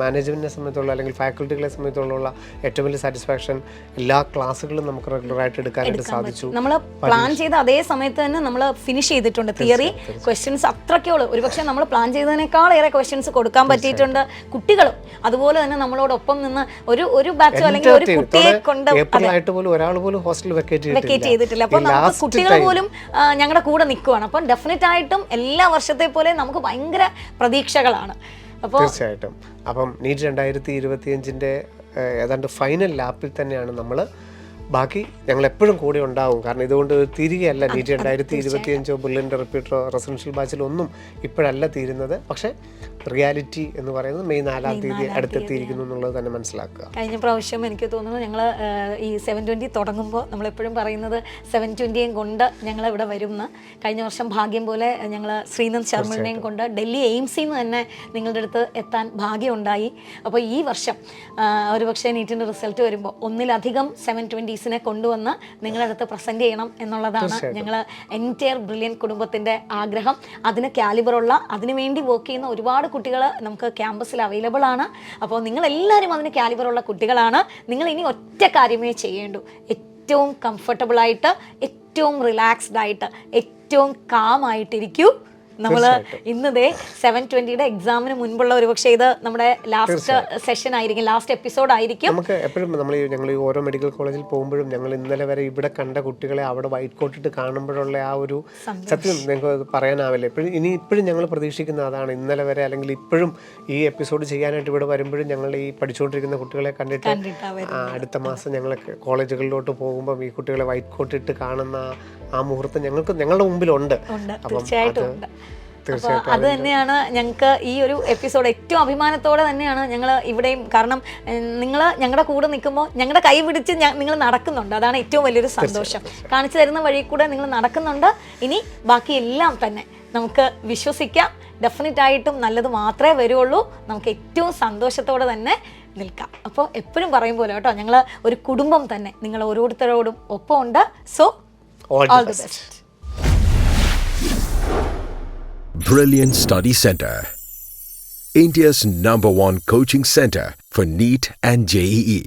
മാനേജ്മെന്റിനെ സംബന്ധിച്ചുള്ള അല്ലെങ്കിൽ ഫാക്കൽറ്റികളെ സംബന്ധിച്ചുള്ള ഏറ്റവും വലിയ സാറ്റിസ്ഫാക്ഷൻ എല്ലാ ക്ലാസ്സുകളും നമുക്ക് റെഗുലറായിട്ട് എടുക്കാനായിട്ട് സാധിച്ചു.
നമ്മൾ പ്ലാൻ ചെയ്ത അതേ സമയത്ത് തന്നെ നമ്മൾ ഫിനിഷ് ചെയ്തിട്ടുണ്ട്. തിയറി ക്വസ്റ്റ്യൻസ് അത്രയ്ക്കുള്ളൂ. ഒരുപക്ഷെ നമ്മൾ പ്ലാൻ ചെയ്തതിനേക്കാൾ ഏറെ ക്വസ്റ്റ്യൻസ് കൊടുക്കാൻ പറ്റിയിട്ടുണ്ട്. കുട്ടികളും അതുപോലെ തന്നെ നമ്മളോടൊപ്പം നിന്ന് ഒരു ബാച്ചോ അല്ലെങ്കിൽ ഒരു കുട്ടിയെ കൊണ്ട്
ഒരാൾ പോലും ഹോസ്റ്റൽ
വെക്കേറ്റ് ചെയ്തിട്ടില്ല. അപ്പോൾ നമുക്ക് കുട്ടികൾ പോലും ഞങ്ങളുടെ കൂടെ നിൽക്കുവാണ്. അപ്പം ഡെഫിനറ്റ് ആയിട്ടും എല്ലാ വർഷത്തെ പോലെ നമുക്ക് ഭയങ്കര പ്രതീക്ഷകളാണ്. അപ്പോൾ
തീർച്ചയായിട്ടും. അപ്പം നീറ്റ് 2025 ഏതാണ്ട് ഫൈനൽ ലാപ്പിൽ തന്നെയാണ് നമ്മൾ. ബാക്കി ഞങ്ങൾ എപ്പോഴും കൂടെ ഉണ്ടാവും. കാരണം ഇതുകൊണ്ട് തിരികെയല്ല നീറ്റ് 2025 ബുള്ളറ്റിൻ്റെ റിപ്പീറ്ററോ റെസിഡൻഷ്യൽ ബാച്ചിലോ ഒന്നും ഇപ്പോഴല്ല തീരുന്നത്. പക്ഷേ റിയാലിറ്റി എന്ന് പറയുന്നത് മെയ് 4-ാം തീയതി അടുത്തെത്തിയിരിക്കുന്നു എന്നുള്ളത് തന്നെ മനസ്സിലാക്കുക.
കഴിഞ്ഞ പ്രാവശ്യം എനിക്ക് തോന്നുന്നു ഞങ്ങൾ ഈ 720 തുടങ്ങുമ്പോൾ നമ്മളെപ്പോഴും പറയുന്നത് 720യും കൊണ്ട് ഞങ്ങൾ ഇവിടെ വരുമെന്ന്. കഴിഞ്ഞ വർഷം ഭാഗ്യം പോലെ ഞങ്ങൾ ശ്രീനന്ദ് ശർമ്മനെയും കൊണ്ട് ഡൽഹി എയിംസിൽ നിന്ന് തന്നെ നിങ്ങളുടെ അടുത്ത് എത്താൻ ഭാഗ്യമുണ്ടായി. അപ്പോൾ ഈ വർഷം ഒരുപക്ഷെ നീറ്റിൻ്റെ റിസൾട്ട് വരുമ്പോൾ ഒന്നിലധികം 720സിനെ കൊണ്ടുവന്ന് നിങ്ങളുടെ അടുത്ത് പ്രസൻറ്റ് ചെയ്യണം എന്നുള്ളതാണ് ഞങ്ങൾ എൻറ്റയർ ബ്രില്യൻ കുടുംബത്തിൻ്റെ ആഗ്രഹം. അതിന് കാലിബറുള്ള അതിനുവേണ്ടി വർക്ക് ചെയ്യുന്ന ഒരുപാട് കുട്ടികൾ നമുക്ക് ക്യാമ്പസിൽ അവൈലബിൾ ആണ്. അപ്പോൾ നിങ്ങളെല്ലാവരും അതിന് കാലിബറുള്ള കുട്ടികളാണ്. നിങ്ങൾ ഇനി ഒറ്റ കാര്യമേ ചെയ്യേണ്ടൂ, ഏറ്റവും കംഫർട്ടബിളായിട്ട്, ഏറ്റവും റിലാക്സ്ഡ് ആയിട്ട്, ഏറ്റവും കാമായിട്ടിരിക്കൂ. നമ്മൾ ഇന്നതേ 7:20 എക്സാമിന് മുൻപുള്ള ഒരു പക്ഷേ ഇത് നമ്മുടെ ലാസ്റ്റ് സെഷൻ ആയിരിക്കും, ലാസ്റ്റ് എപ്പിസോഡ് ആയിരിക്കും.
നമുക്ക് എപ്പോഴും ഞങ്ങൾ ഈ ഓരോ മെഡിക്കൽ കോളേജിൽ പോകുമ്പോഴും ഞങ്ങൾ ഇന്നലെ വരെ ഇവിടെ കണ്ട കുട്ടികളെ അവിടെ വൈറ്റ് കോട്ട് ഇട്ട് കാണുമ്പോഴുള്ള ആ ഒരു സത്യം നിങ്ങൾക്ക് പറയാനാവില്ല. ഇപ്പോഴും ഞങ്ങൾ പ്രതീക്ഷിക്കുന്ന അതാണ്. ഇന്നലെ വരെ അല്ലെങ്കിൽ ഇപ്പോഴും ഈ എപ്പിസോഡ് ചെയ്യാനായിട്ട് ഇവിടെ വരുമ്പോഴും ഞങ്ങൾ ഈ പഠിച്ചുകൊണ്ടിരിക്കുന്ന കുട്ടികളെ കണ്ടിട്ട് അടുത്ത മാസം ഞങ്ങൾ കോളേജുകളിലോട്ട് പോകുമ്പോൾ ഈ കുട്ടികളെ വൈറ്റ് കോട്ട് ഇട്ട് കാണുന്ന ആ മുഹൂർത്തം ഞങ്ങളുടെ മുമ്പിലുണ്ട്.
തീർച്ചയായിട്ടും അത് തന്നെയാണ് ഞങ്ങൾക്ക് ഈ ഒരു എപ്പിസോഡ് ഏറ്റവും അഭിമാനത്തോടെ തന്നെയാണ് ഞങ്ങൾ ഇവിടെയും. കാരണം നിങ്ങൾ ഞങ്ങളുടെ കൂടെ നിൽക്കുമ്പോൾ ഞങ്ങളുടെ കൈ പിടിച്ച് നിങ്ങൾ നടക്കുന്നുണ്ട്, അതാണ് ഏറ്റവും വലിയൊരു സന്തോഷം. കാണിച്ചു തരുന്ന വഴി കൂടെ നിങ്ങൾ നടക്കുന്നുണ്ട്. ഇനി ബാക്കി എല്ലാം തന്നെ നമുക്ക് വിശ്വസിക്കാം, ഡെഫിനറ്റ് ആയിട്ടും നല്ലത് മാത്രമേ വരുള്ളൂ. നമുക്ക് ഏറ്റവും സന്തോഷത്തോടെ തന്നെ നിൽക്കാം. അപ്പോൾ എപ്പോഴും പറയും പോലെ കേട്ടോ, ഞങ്ങൾ ഒരു കുടുംബം തന്നെ നിങ്ങൾ ഓരോരുത്തരോടും ഒപ്പം ഉണ്ട്. So all the best.
Brilliant Study Center, India's #1 coaching center for NEET and JEE.